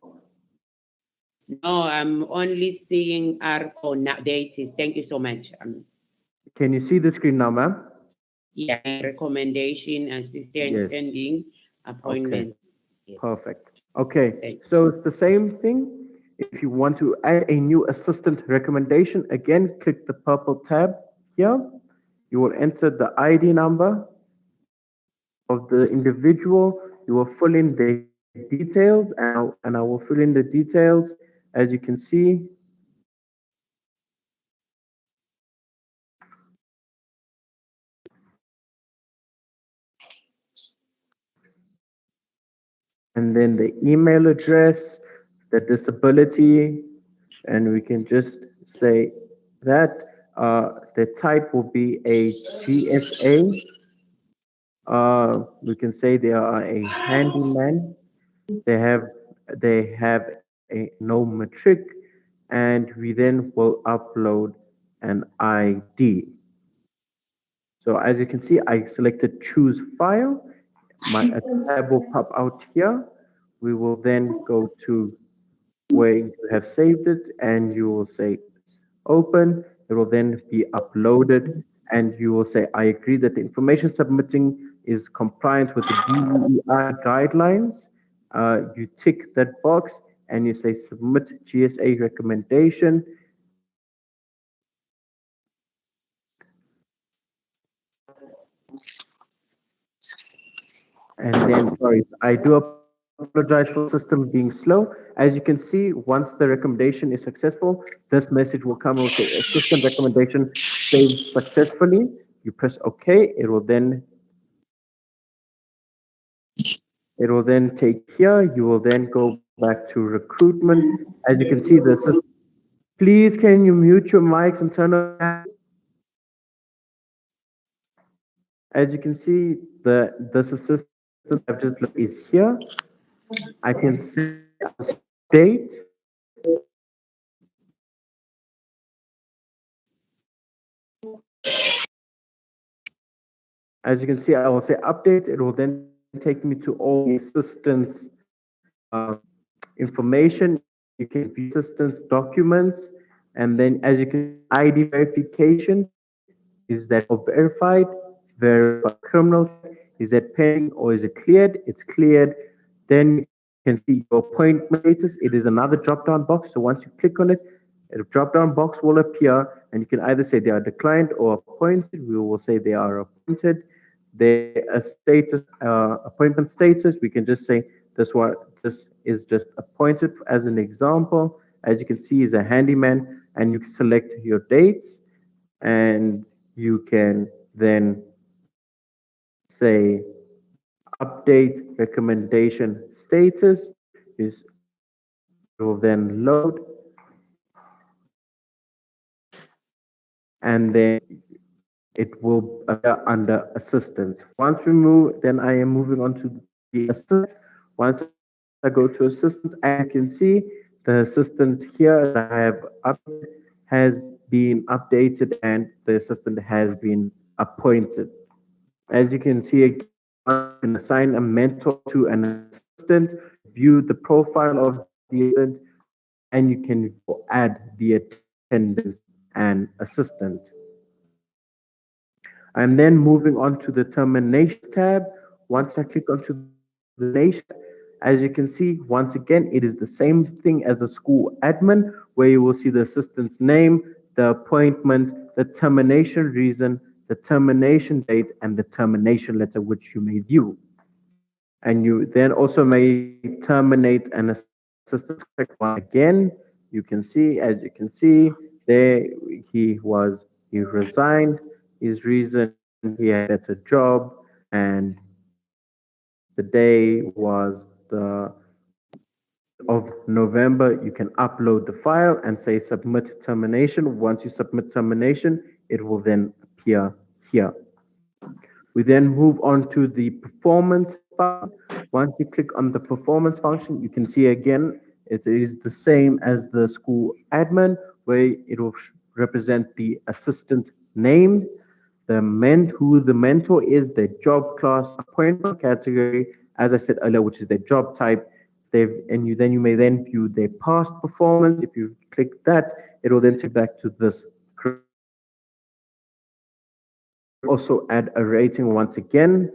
No, I'm only seeing our. Oh, now there it is. Thank you so much. Can you see the screen now, ma'am? Yeah, recommendation, assistant, Yes. pending, appointment. Okay. Perfect. Okay, so it's the same thing. If you want to add a new assistant recommendation, again, click the purple tab here. You will enter the ID number of the individual. You will fill in the details, and I will fill in the details. As you can see, and then the email address, the disability, and we can just say that the type will be a GSA. We can say they are a handyman. They have a no matric, and we then will upload an ID. So as you can see, I selected choose file. A tab will pop out here. We will then go to where you have saved it and you will say open. It will then be uploaded and you will say, I agree that the information submitting is compliant with the DEI guidelines. You tick that box and you say submit GSA recommendation. And then, sorry, I do apologize for the system being slow. As you can see, once the recommendation is successful, this message will come with the system recommendation saved successfully. You press OK. It will then take here. You will then go back to recruitment. As you can see, the system Please, can you mute your mics and turn on? As you can see, this assistant I've just looked is here. I can say update. As you can see, I will say update. It will then take me to all the assistance information. You can view assistance documents, and then as you can ID verification is that verified, verified criminal check, is that pending or is it cleared? It's cleared. Then you can see your appointment status. It is another drop-down box. So once you click on it, a drop-down box will appear, and you can either say they are declined or appointed. We will say they are appointed. Their status, appointment status, we can just say this is just appointed as an example. As you can see, is a handyman, and you can select your dates, and you can then say update recommendation status is will then load, and then it will appear under assistance. Once we move, then I am moving on to the assistant. Once I go to assistance, as you can see, the assistant here that I have updated has been updated and the assistant has been appointed. As you can see, again, you can assign a mentor to an assistant, view the profile of the assistant, and you can add the attendance and assistant. I'm then moving on to the Termination tab. Once I click onto the Termination, as you can see, once again, it is the same thing as a school admin, where you will see the assistant's name, the appointment, the termination reason, the termination date, and the termination letter, which you may view. And you then also may terminate an assistant again. You can see, as you can see, there he resigned. His reason, he had a better job, and the day was the of November. You can upload the file and say submit termination. Once you submit termination, it will then appear here. We then move on to the performance function. Once you click on the performance function, you can see again it is the same as the school admin, where it will represent the assistant names, who the mentor is, their job class, appointment category, as I said earlier, which is their job type. You may then view their past performance. If you click that, it will then take back to this. Also add a rating once again,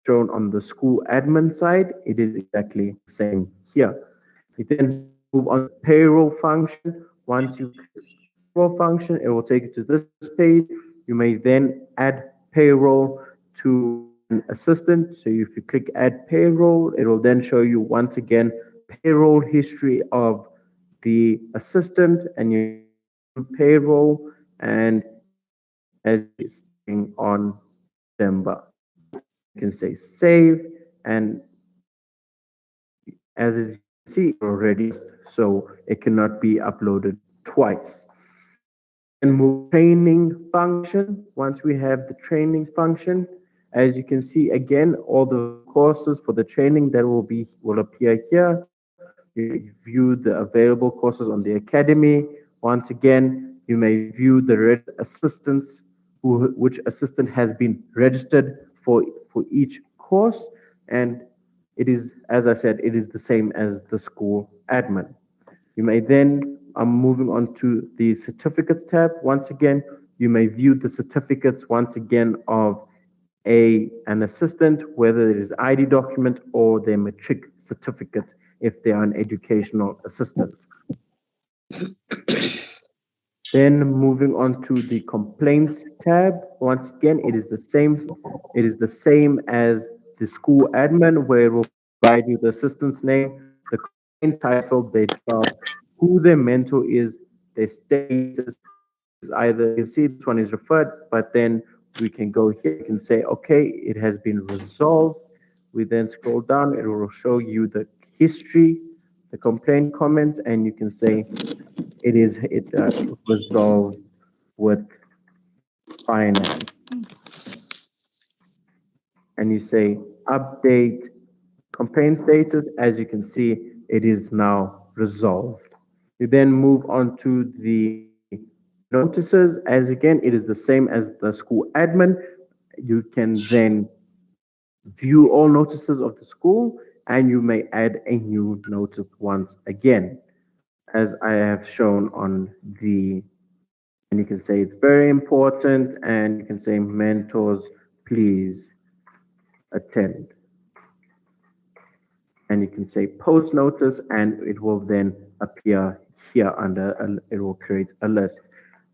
shown on the school admin side. It is exactly the same here. We then move on to payroll function. Once you click payroll function, it will take you to this page. You may then add payroll to an assistant. So if you click add payroll, it will then show you once again payroll history of the assistant, and you payroll, and as it's on December. You can say save, and as you can see already, so it cannot be uploaded twice. And move training function. Once we have the training function, as you can see again, all the courses for the training that will appear here. You view the available courses on the academy. Once again, you may view the assistants, which assistant has been registered for each course, and it is, as I said, it is the same as the school admin. You may then, I'm moving on to the certificates tab. Once again, you may view the certificates once again of an assistant, whether it is ID document or their matric certificate if they are an educational assistant. Then moving on to the complaints tab. Once again, it is the same. It is the same as the school admin, where it will provide you the assistant's name, the complaint title, their job, who their mentor is, their status. Either you can see this one is referred, but then we can go here. You can say, okay, it has been resolved. We then scroll down. It will show you the history, the complaint comments, and you can say it resolved with finance. And you say update complaint status. As you can see, it is now resolved. You then move on to the notices. As again, it is the same as the school admin. You can then view all notices of the school, and you may add a new notice once again, as I have shown on the, and you can say it's very important, and you can say mentors, please attend. And you can say post notice, and it will then appear here under, it will create a list.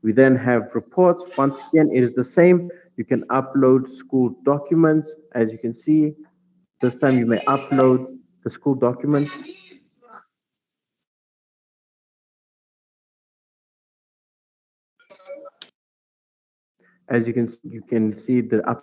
We then have reports. Once again, it is the same. You can upload school documents. As you can see, this time you may upload the school documents. As you can see the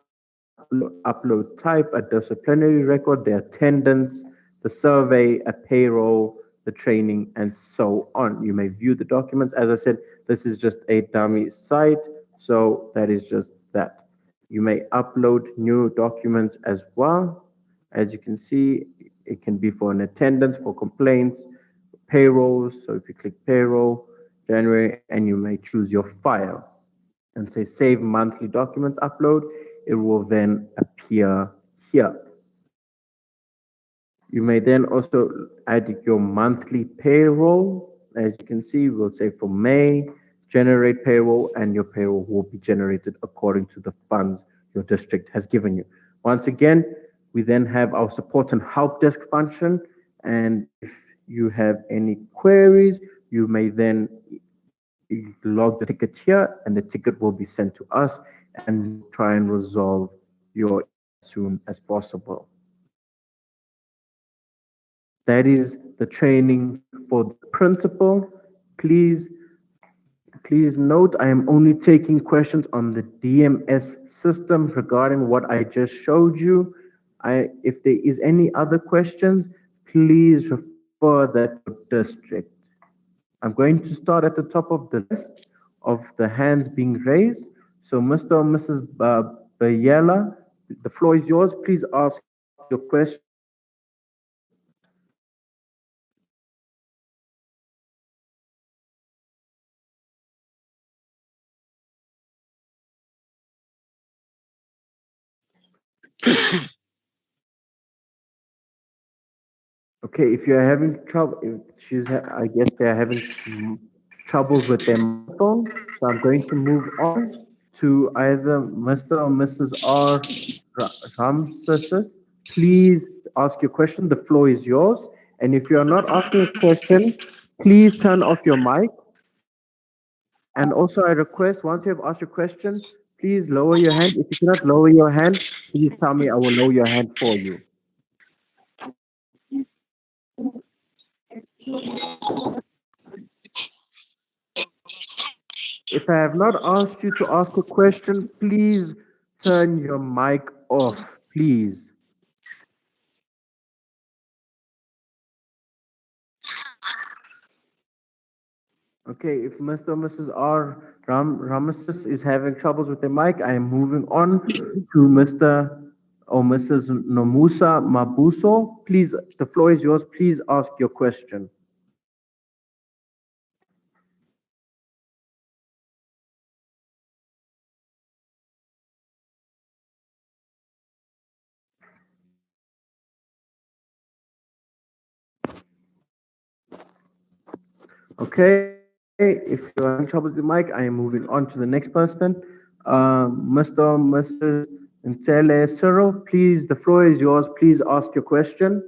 upload type, a disciplinary record, the attendance, the survey, a payroll, the training, and so on. You may view the documents. As I said, this is just a dummy site, so that is just that. You may upload new documents as well. As you can see, it can be for an attendance, for complaints, payrolls. So if you click payroll, January, and you may choose your file and say save monthly documents upload, it will then appear here. You may then also add your monthly payroll. As you can see, we'll say for May, generate payroll, and your payroll will be generated according to the funds your district has given you. Once again, we then have our support and help desk function. And if you have any queries, you may then log the ticket here, and the ticket will be sent to us, and try and resolve your as soon as possible. That is the training for the principal. Please note, I am only taking questions on the DMS system regarding what I just showed you. If there is any other questions, please refer that to district. I'm going to start at the top of the list of the hands being raised. So Mr. or Mrs. Bayela, the floor is yours. Please ask your question. Okay, if you're having trouble, I guess they're having troubles with their phone. So I'm going to move on to either Mr. or Mrs. R. Ramses. Please ask your question. The floor is yours. And if you're not asking a question, please turn off your mic. And also I request, once you have asked your question, please lower your hand. If you cannot lower your hand, please tell me, I will lower your hand for you. If I have not asked you to ask a question, please turn your mic off, please. Okay, if Mr. or Mrs. R. Ramesses is having troubles with the mic, I am moving on to Mr. or Mrs. Nomusa Mabuso. Please, the floor is yours. Please ask your question. Okay, if you're having trouble with the mic, I am moving on to the next person. Mr. or Mrs. Ntele Cyril, please, the floor is yours. Please ask your question.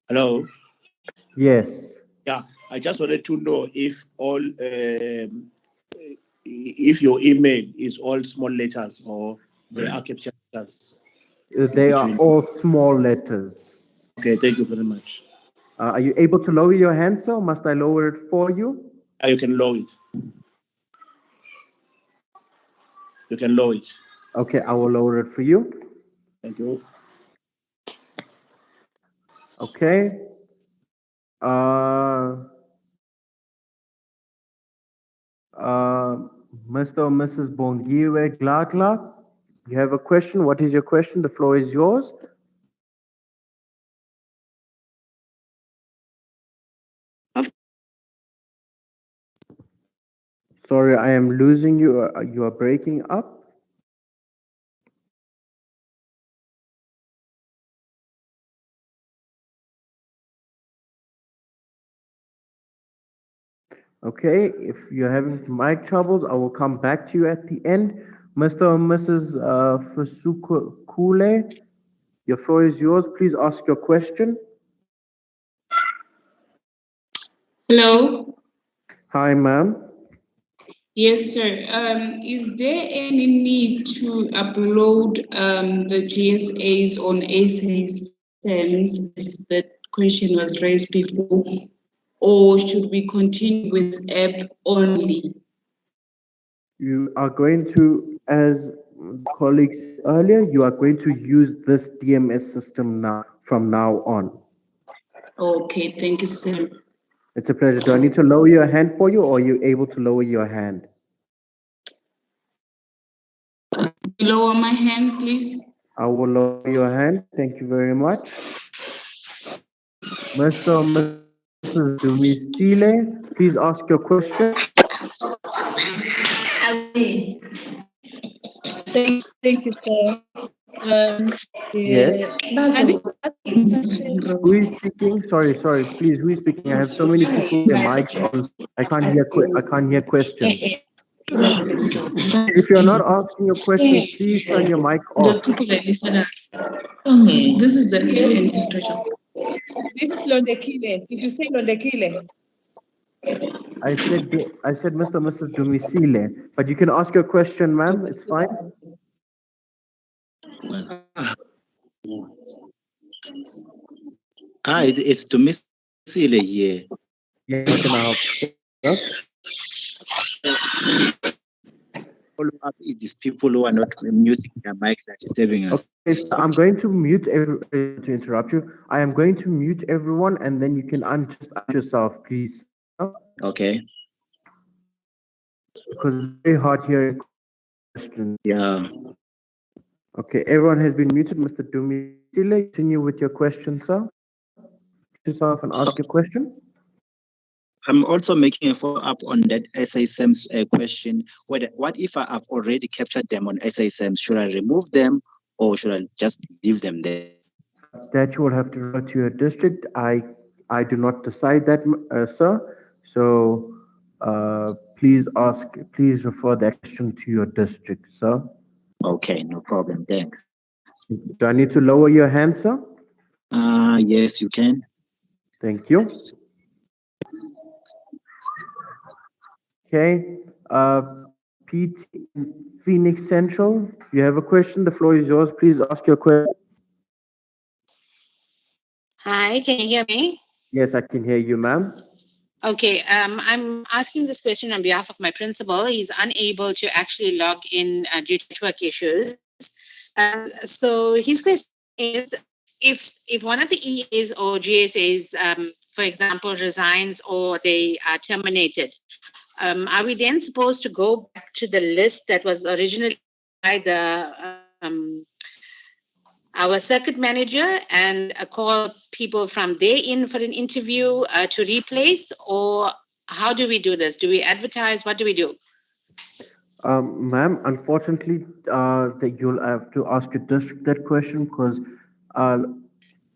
Hello. Yes. Yeah, I just wanted to know if if your email is all small letters or they are capital letters. They are all small letters. Okay, thank you very much. Are you able to lower your hand, sir? Must I lower it for you? You can lower it. You can lower it. Okay, I will lower it for you. Thank you. Okay. Mr. or Mrs. Bongiwe Glagla, you have a question. What is your question? The floor is yours. Sorry, I am losing you. You are breaking up. Okay, if you're having mic troubles, I will come back to you at the end. Mr. or Mrs. Fasukule, your floor is yours. Please ask your question. Hello. Hi, ma'am. Yes, sir. Is there any need to upload the GSAs on ASAs as that question was raised before, or should we continue with app only? You are going to, as colleagues earlier, you are going to use this DMS system now from now on. Okay, thank you, sir. It's a pleasure. Do I need to lower your hand for you, or are you able to lower your hand? Lower my hand, please. I will lower your hand. Thank you very much. Mr. or Mrs. Dumisile, please ask your question. Thank you, sir. Yes. Who is speaking? Sorry. Please, who is speaking? I have so many people with their mics on. I can't hear questions. If you're not asking your questions, please turn your mic off. This is the administration. This is Londekile. Did you say Londekile? I said Mr. or Mrs. Dumisile, but you can ask your question, ma'am. It's fine. Hi, it's to Miss Sile here. Yeah, how can I help? Follow up with these people who are not muting their mics that is disturbing us. Okay, so I'm going to mute to interrupt you. I am going to mute everyone, and then you can just unmute yourself, please. Okay. Because it's very hard hearing questions. Yeah. Okay, everyone has been muted. Mr. Dumisile, continue with your question, sir. Yourself and ask your question. I'm also making a follow-up on that SASM's question. What if I have already captured them on SASM? Should I remove them or should I just leave them there? That you will have to refer to your district. I do not decide that, sir. So please refer that question to your district, sir. Okay, no problem. Thanks. Do I need to lower your hand, sir? Yes, you can. Thank you. Okay. PT Phoenix Central, you have a question. The floor is yours. Please ask your question. Hi, can you hear me? Yes, I can hear you, ma'am. Okay, I'm asking this question on behalf of my principal. He's unable to actually log in due to network issues. So his question is, if one of the EAs or GSAs, for example, resigns or they are terminated, are we then supposed to go back to the list that was originally by the our circuit manager and call people from there in for an interview to replace, or how do we do this? Do we advertise? What do we do? Ma'am, unfortunately, that you'll have to ask your district that question because,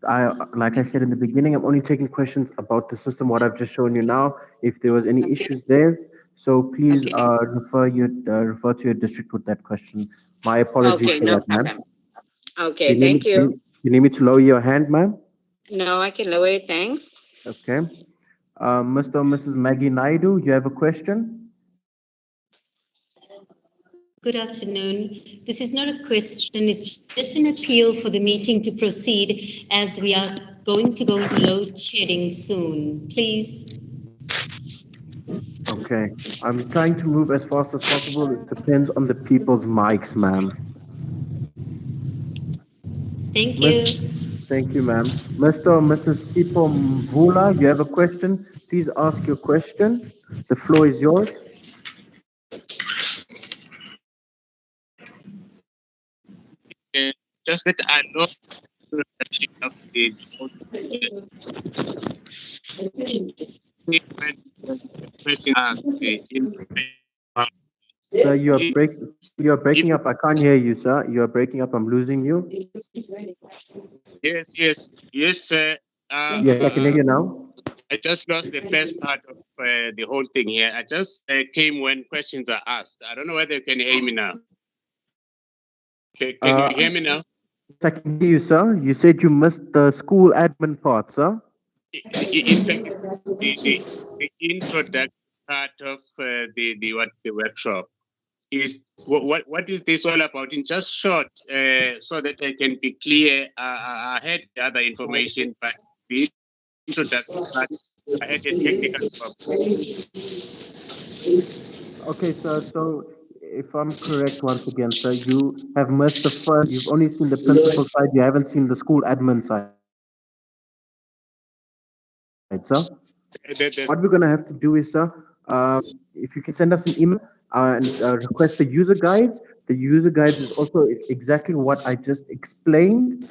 like I said in the beginning, I'm only taking questions about the system, what I've just shown you now. If there was any issues there, so please refer to your district with that question. My apologies for that, ma'am. Okay, thank you. You need me to lower your hand, ma'am? No, I can lower it, thanks. Okay. Mr. or Mrs. Maggie Naidu, you have a question? Good afternoon. This is not a question, it's just an appeal for the meeting to proceed as we are going to go into load shedding soon. Please. Okay. I'm trying to move as fast as possible. It depends on the people's mics, ma'am. Thank you. Thank you, ma'am. Mr. or Mrs. Sipo Mvula, you have a question? Please ask your question. The floor is yours. Just that I know reception of the question asked in Sir, you're breaking up. I can't hear you, sir. You're breaking up. I'm losing you. yes, sir. Yes, I can hear you now. I just lost the first part of the whole thing here. I just came when questions are asked. I don't know whether you can hear me now. Can you hear me now? I can hear you, sir. You said you missed the school admin part, sir. In fact, the introduction part of the workshop is what is this all about? In just short, so that I can be clear. I had the other information, but the introduction part, I had a technical problem. Okay, sir. So if I'm correct once again, sir, you have missed the first. You've only seen the principal side. You haven't seen the school admin side, sir. What we're gonna have to do is, sir, if you can send us an email and request the user guides. The user guides is also exactly what I just explained,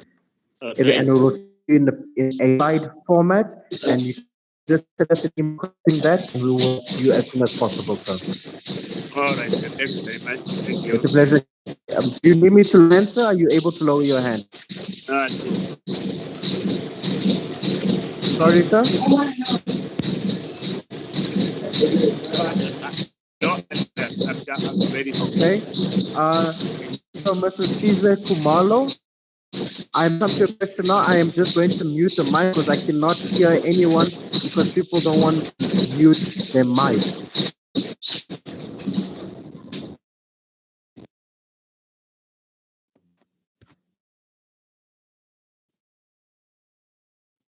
Okay. and it will be in a slide format, and you just send us an email requesting that, and we will see you as soon as possible, sir. All right. Thanks very much. Thank you. It's a pleasure. Do you need me to answer? Are you able to lower your hand? Sorry, sir. No, I'm ready. Okay. So Mrs. Caesar Kumalo, I'm come to your question now. I am just going to mute the mic because I cannot hear anyone because people don't want to mute their mics.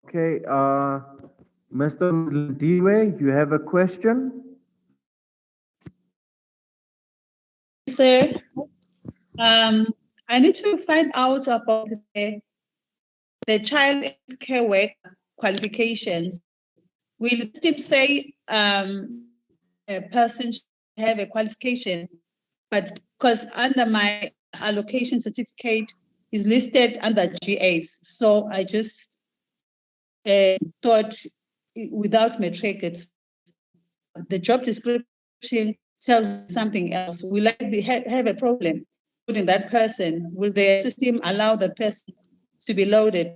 Okay, Mr. Diwe, you have a question? Sir, I need to find out about the child care work qualifications. Will the STIP say a person should have a qualification, but because under my allocation certificate is listed under GAs, so I just thought without matric, the job description tells something else. Will I have a problem putting that person? Will the system allow that person to be loaded?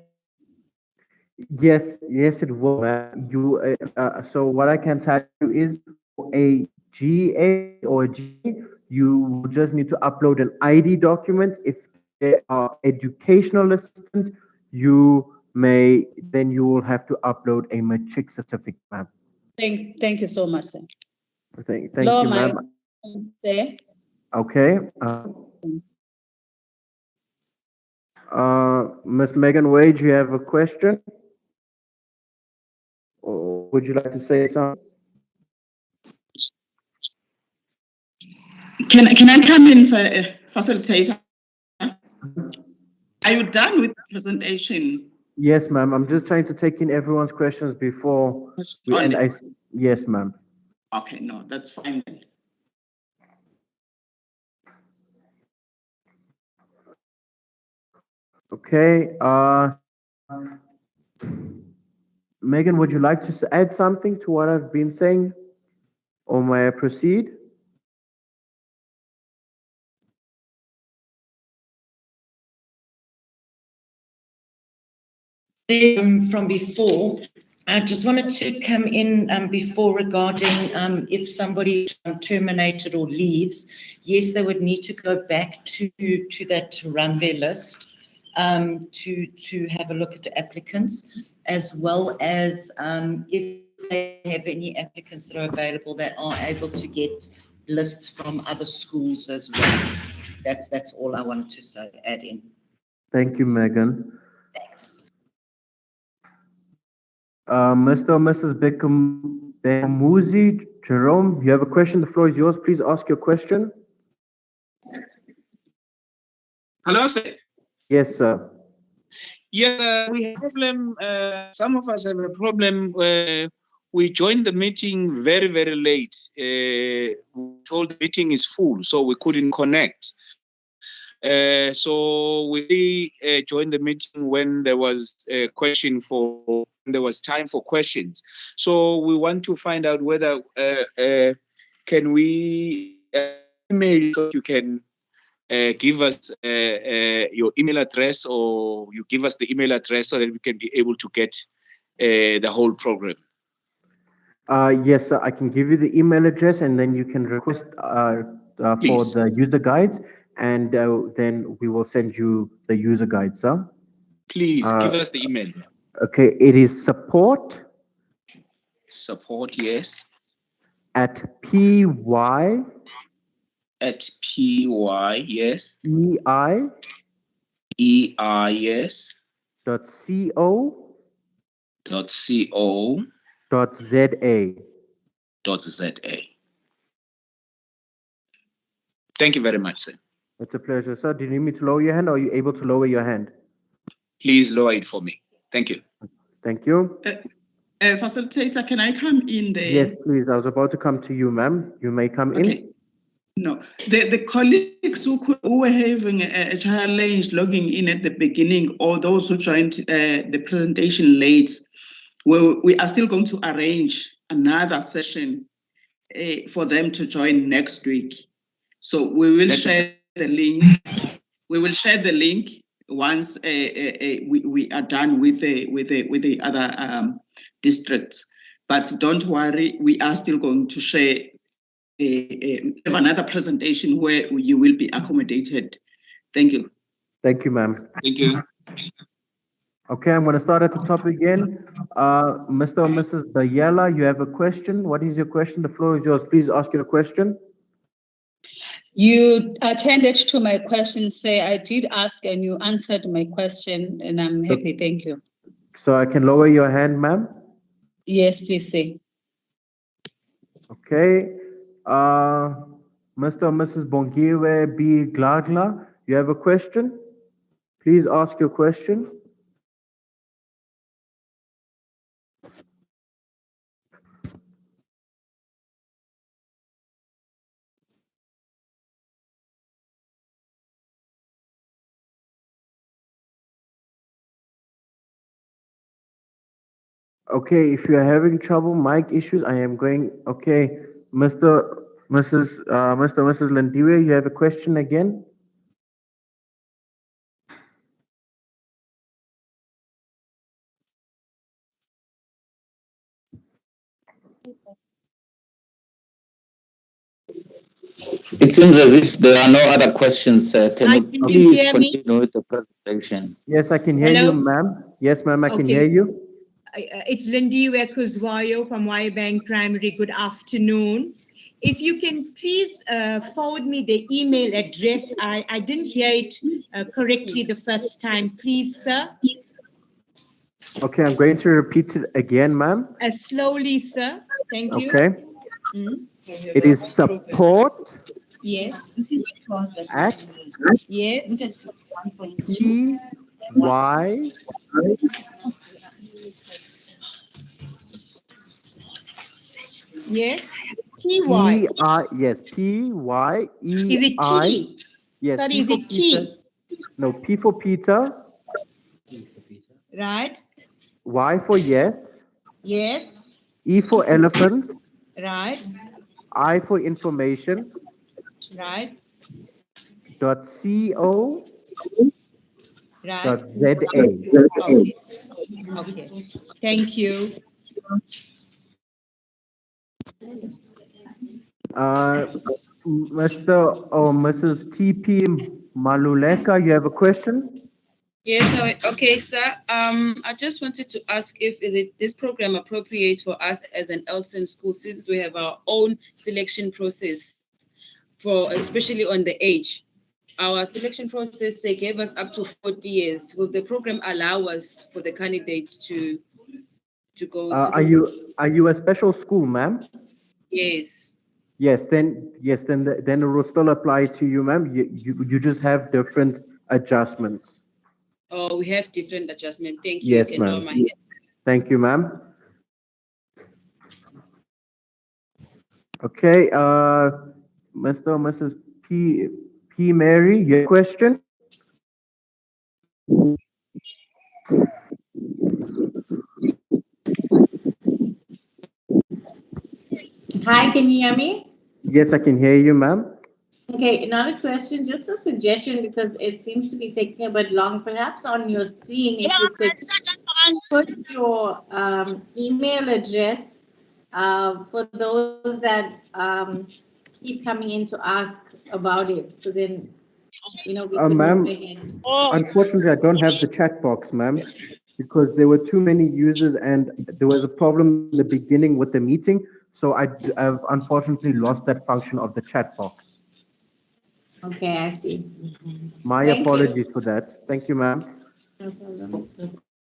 Yes, it will. You so what I can tell you is a GA or a G, you just need to upload an ID document. If they are educational assistant, you will have to upload a matric certificate, ma'am. Thank you so much, sir. Thank you, ma'am. There. Okay. Ms. Megan Wage, you have a question? Or would you like to say something? Can I come in, sir, facilitator? Are you done with the presentation? Yes, ma'am. I'm just trying to take in everyone's questions before we end. Yes, ma'am. Okay, no, that's fine then. Okay. Megan, would you like to add something to what I've been saying? Or may I proceed? From before, I just wanted to come in before regarding if somebody terminated or leaves. Yes, they would need to go back to that runway list to have a look at the applicants, as well as if they have any applicants that are available that are able to get lists from other schools as well. That's all I wanted to say, add in. Thank you, Megan. Mr. or Mrs. Bekamuzi, Jerome, you have a question. The floor is yours. Please ask your question. Hello, sir. Yes, sir. Yeah, we have a problem. Some of us have a problem. We joined the meeting very, very late. We told the meeting is full, so we couldn't connect. So we joined the meeting when there was a question for, there was time for questions. So we want to find out whether can we email, so you can give us your email address, or you give us the email address so that we can be able to get the whole program. Yes, sir, I can give you the email address, and then you can request for Please. the user guides, and then we will send you the user guides, sir. Please give us the email. Okay, it is support. Support, yes. At PY. At PY, yes. EI. EI, yes. .co. .co. .za. .za. Thank you very much, sir. It's a pleasure, sir. Do you need me to lower your hand, or are you able to lower your hand? Please lower it for me. Thank you. Thank you. Facilitator, can I come in there? Yes, please. I was about to come to you, ma'am. You may come in. No, the colleagues who were having a challenge logging in at the beginning, or those who joined the presentation late, we are still going to arrange another session for them to join next week. So we will share the link. We will share the link once we are done with the other districts. But don't worry, we are still going to share have another presentation where you will be accommodated. Thank you. Thank you, ma'am. Thank you. Okay, I'm going to start at the top again. Mr. or Mrs. Dayala, you have a question. What is your question? The floor is yours. Please ask your question. You attended to my question, say I did ask and you answered my question, and I'm happy. Thank you. So I can lower your hand, ma'am? Yes, please say. Okay. Mr. or Mrs. Bongiwe B. Glagla, you have a question? Please ask your question. Okay, if you're having trouble, mic issues, I am going. Okay, Mr. Mrs. Landiwe, you have a question again? It seems as if there are no other questions. Can you Can you please hear me? continue with the presentation? Yes, I can hear Hello? you, ma'am. Yes, ma'am, I can Okay. hear you. It's Lindiwe Kuzwayo from Bank Primary. Good afternoon. If you can please forward me the email address. I didn't hear it correctly the first time, please, sir. Okay, I'm going to repeat it again, ma'am. Slowly, sir. Thank you. Okay. Mm. It is support Yes. at Yes. PY Yes. TY. yes, PYEI. Is it T? Yes, Sorry, P is for it Peter. T? No, P for Peter. Right. Y for yes. Yes. E for elephant. Right. I for information. Right. .co. Right. .za. Okay. Okay. Thank you. Mr. or Mrs. TP Maluleka, you have a question? Yes, okay, sir. I just wanted to ask if is it this program appropriate for us as an Elson school, since we have our own selection process for especially on the age. Our selection process, they gave us up to 40 years. Will the program allow us for the candidates to go? Are you a special school, ma'am? Yes. Yes, then it will still apply to you, ma'am. You just have different adjustments. Or we have different adjustment? Thank you. Yes, You can lower ma'am. my hand. Thank you, ma'am. Okay, Mr. or Mrs. P. Mary, your question? Hi, can you hear me? Yes, I can hear you, ma'am. Okay, not a question, just a suggestion because it seems to be taking a bit long. Perhaps on your screen, if you could put your email address for those that keep coming in to ask about it. So then, we could Ma'am, move ahead. unfortunately, I don't have the chat box, ma'am, because there were too many users and there was a problem in the beginning with the meeting. So I've unfortunately lost that function of the chat box. Okay, I see. My Thank you. apologies for that. Thank you, ma'am. No problem.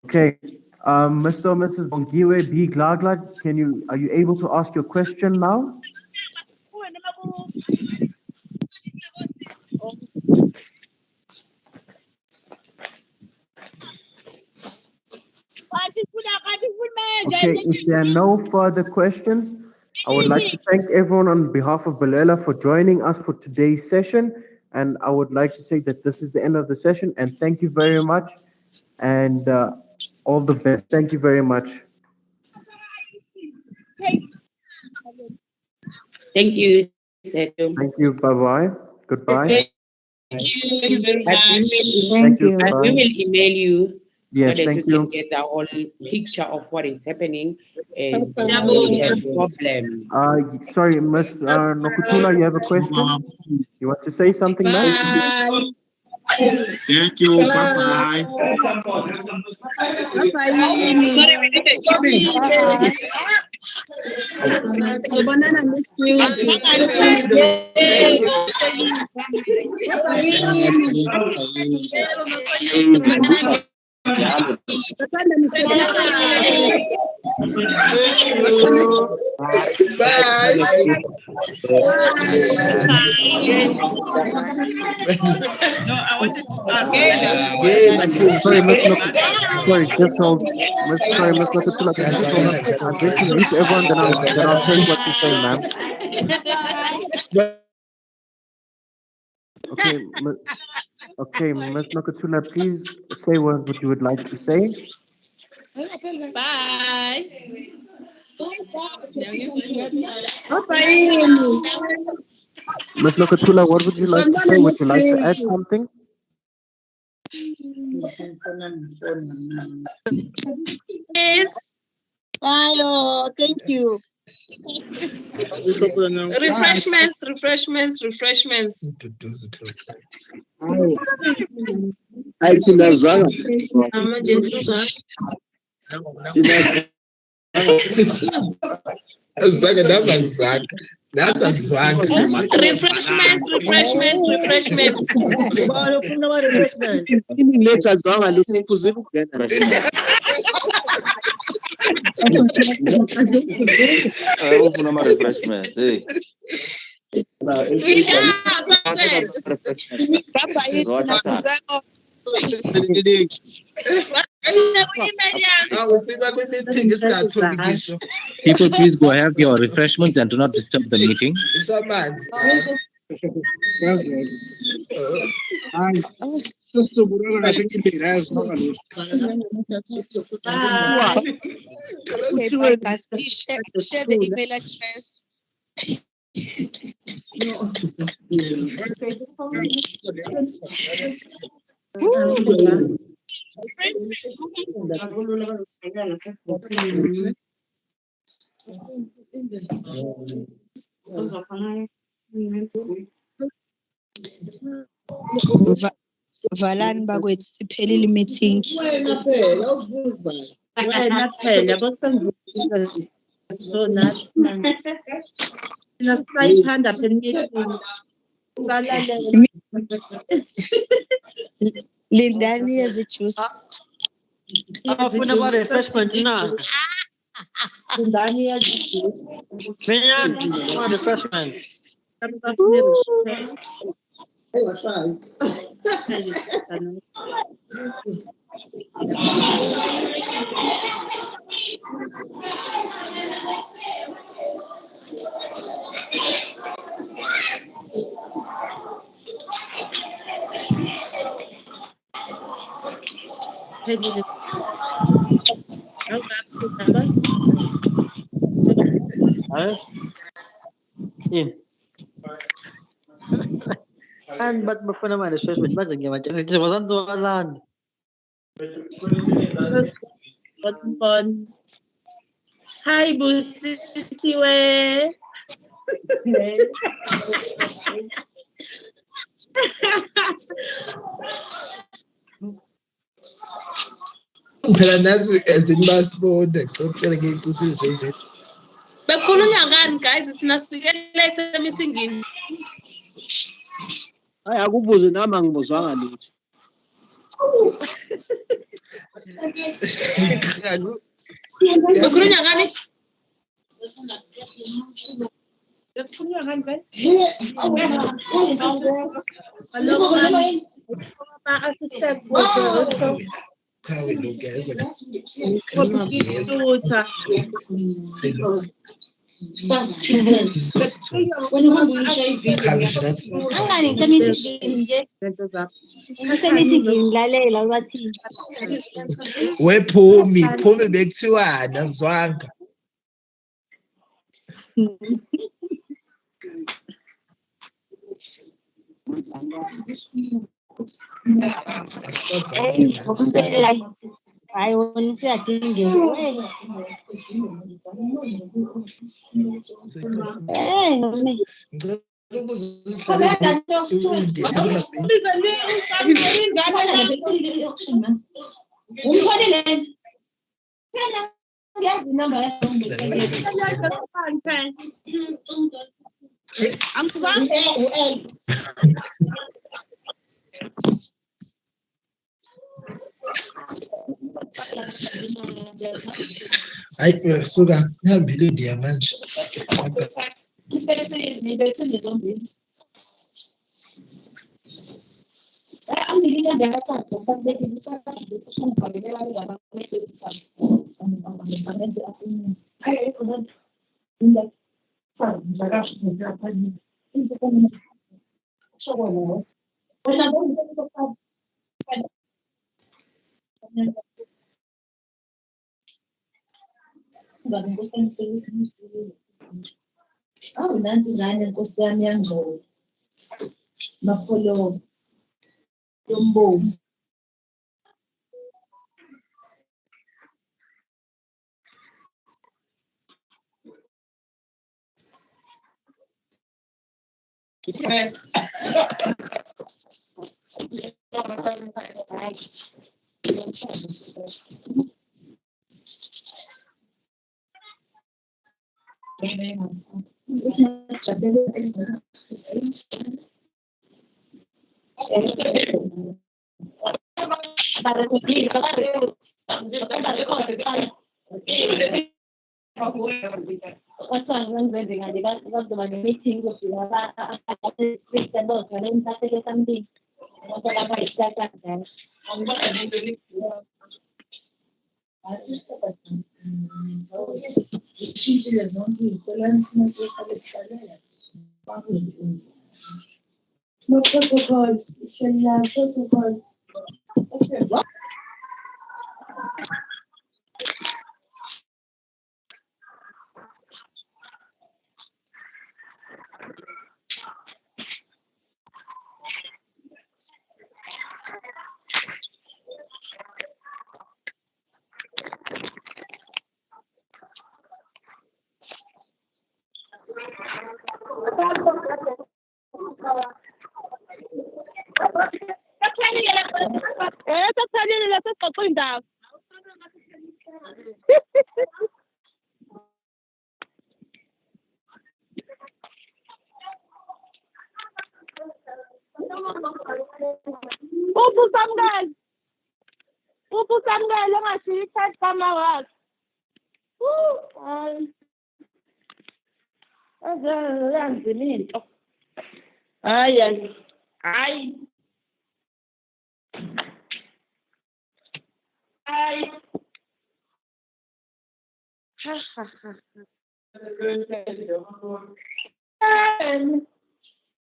Okay, Mr. or Mrs. Bongiwe B. Glaglag, are you able to ask your question now? Okay, if there are no further questions, I would like to thank everyone on behalf of Balela for joining us for today's session. And I would like to say that this is the end of the session. And thank you very much. And all the best. Thank you very much. Thank you, Setu. Thank you. Bye-bye. Goodbye. Thank you very But much. Thank you. but we Bye. will email you Yes, so that thank you can you. get the whole picture of what is happening as Siyabonga. we have problem. Sorry, Miss Nokutula, you have a question? You want to say something, ma'am? Bye. Thank you. Bye-bye. Sobonana next week. No, I wanted to ask. Sorry, sorry, just hold. Sorry, Miss Nokutula, just hold on. I'm going to mute everyone, then I'll take what you say, ma'am. Okay, okay, Miss Nokutula, please say what you would like to say. Bye. Miss Nokutula, what would you like to say? Would you like to add something? Yes. Bye. Thank you. Refreshments, refreshments, refreshments. Refreshments, refreshments, refreshments. Ufuna ama-refreshments, hey. People, please go have your refreshments and do not disturb the meeting. Okay, bye guys. Please share the email address. Valani bakwethu siphelile meeting. Lindani yezijuice. Afuna ama-refreshment na. Lindani yezijuice. Mina ama-refreshment. And ba't mo pa naman assessment? Ba't nagyaman? Kasi wasan suwalan. Hi, Busisiwe. Phela nazi ezinibasiboda ngicela ngiyicusise nje. Bekhulunywa ngani guys? Thina sifike late emithingini. Hayi akubuze nami angibuzwanga lutho. Bekhulunywa ngani? Bekhulunywa ngani vele? Assistant moderator. Hawe lo guys. Wephumi bekuthiwani azwanga. Hayi suka ngihambile indiya manje. Awu nansi ngane Nkosi yami yangcola. Mapholo yombovu. Ishintshile zonke iy'kolane simasokhala esihlalela. No protocol, ishela protocol. Usamukele ngashiya i-card kamawakhe. Hayi. Yanzima into. Hayi. Hi. Hi. Ha ha ha.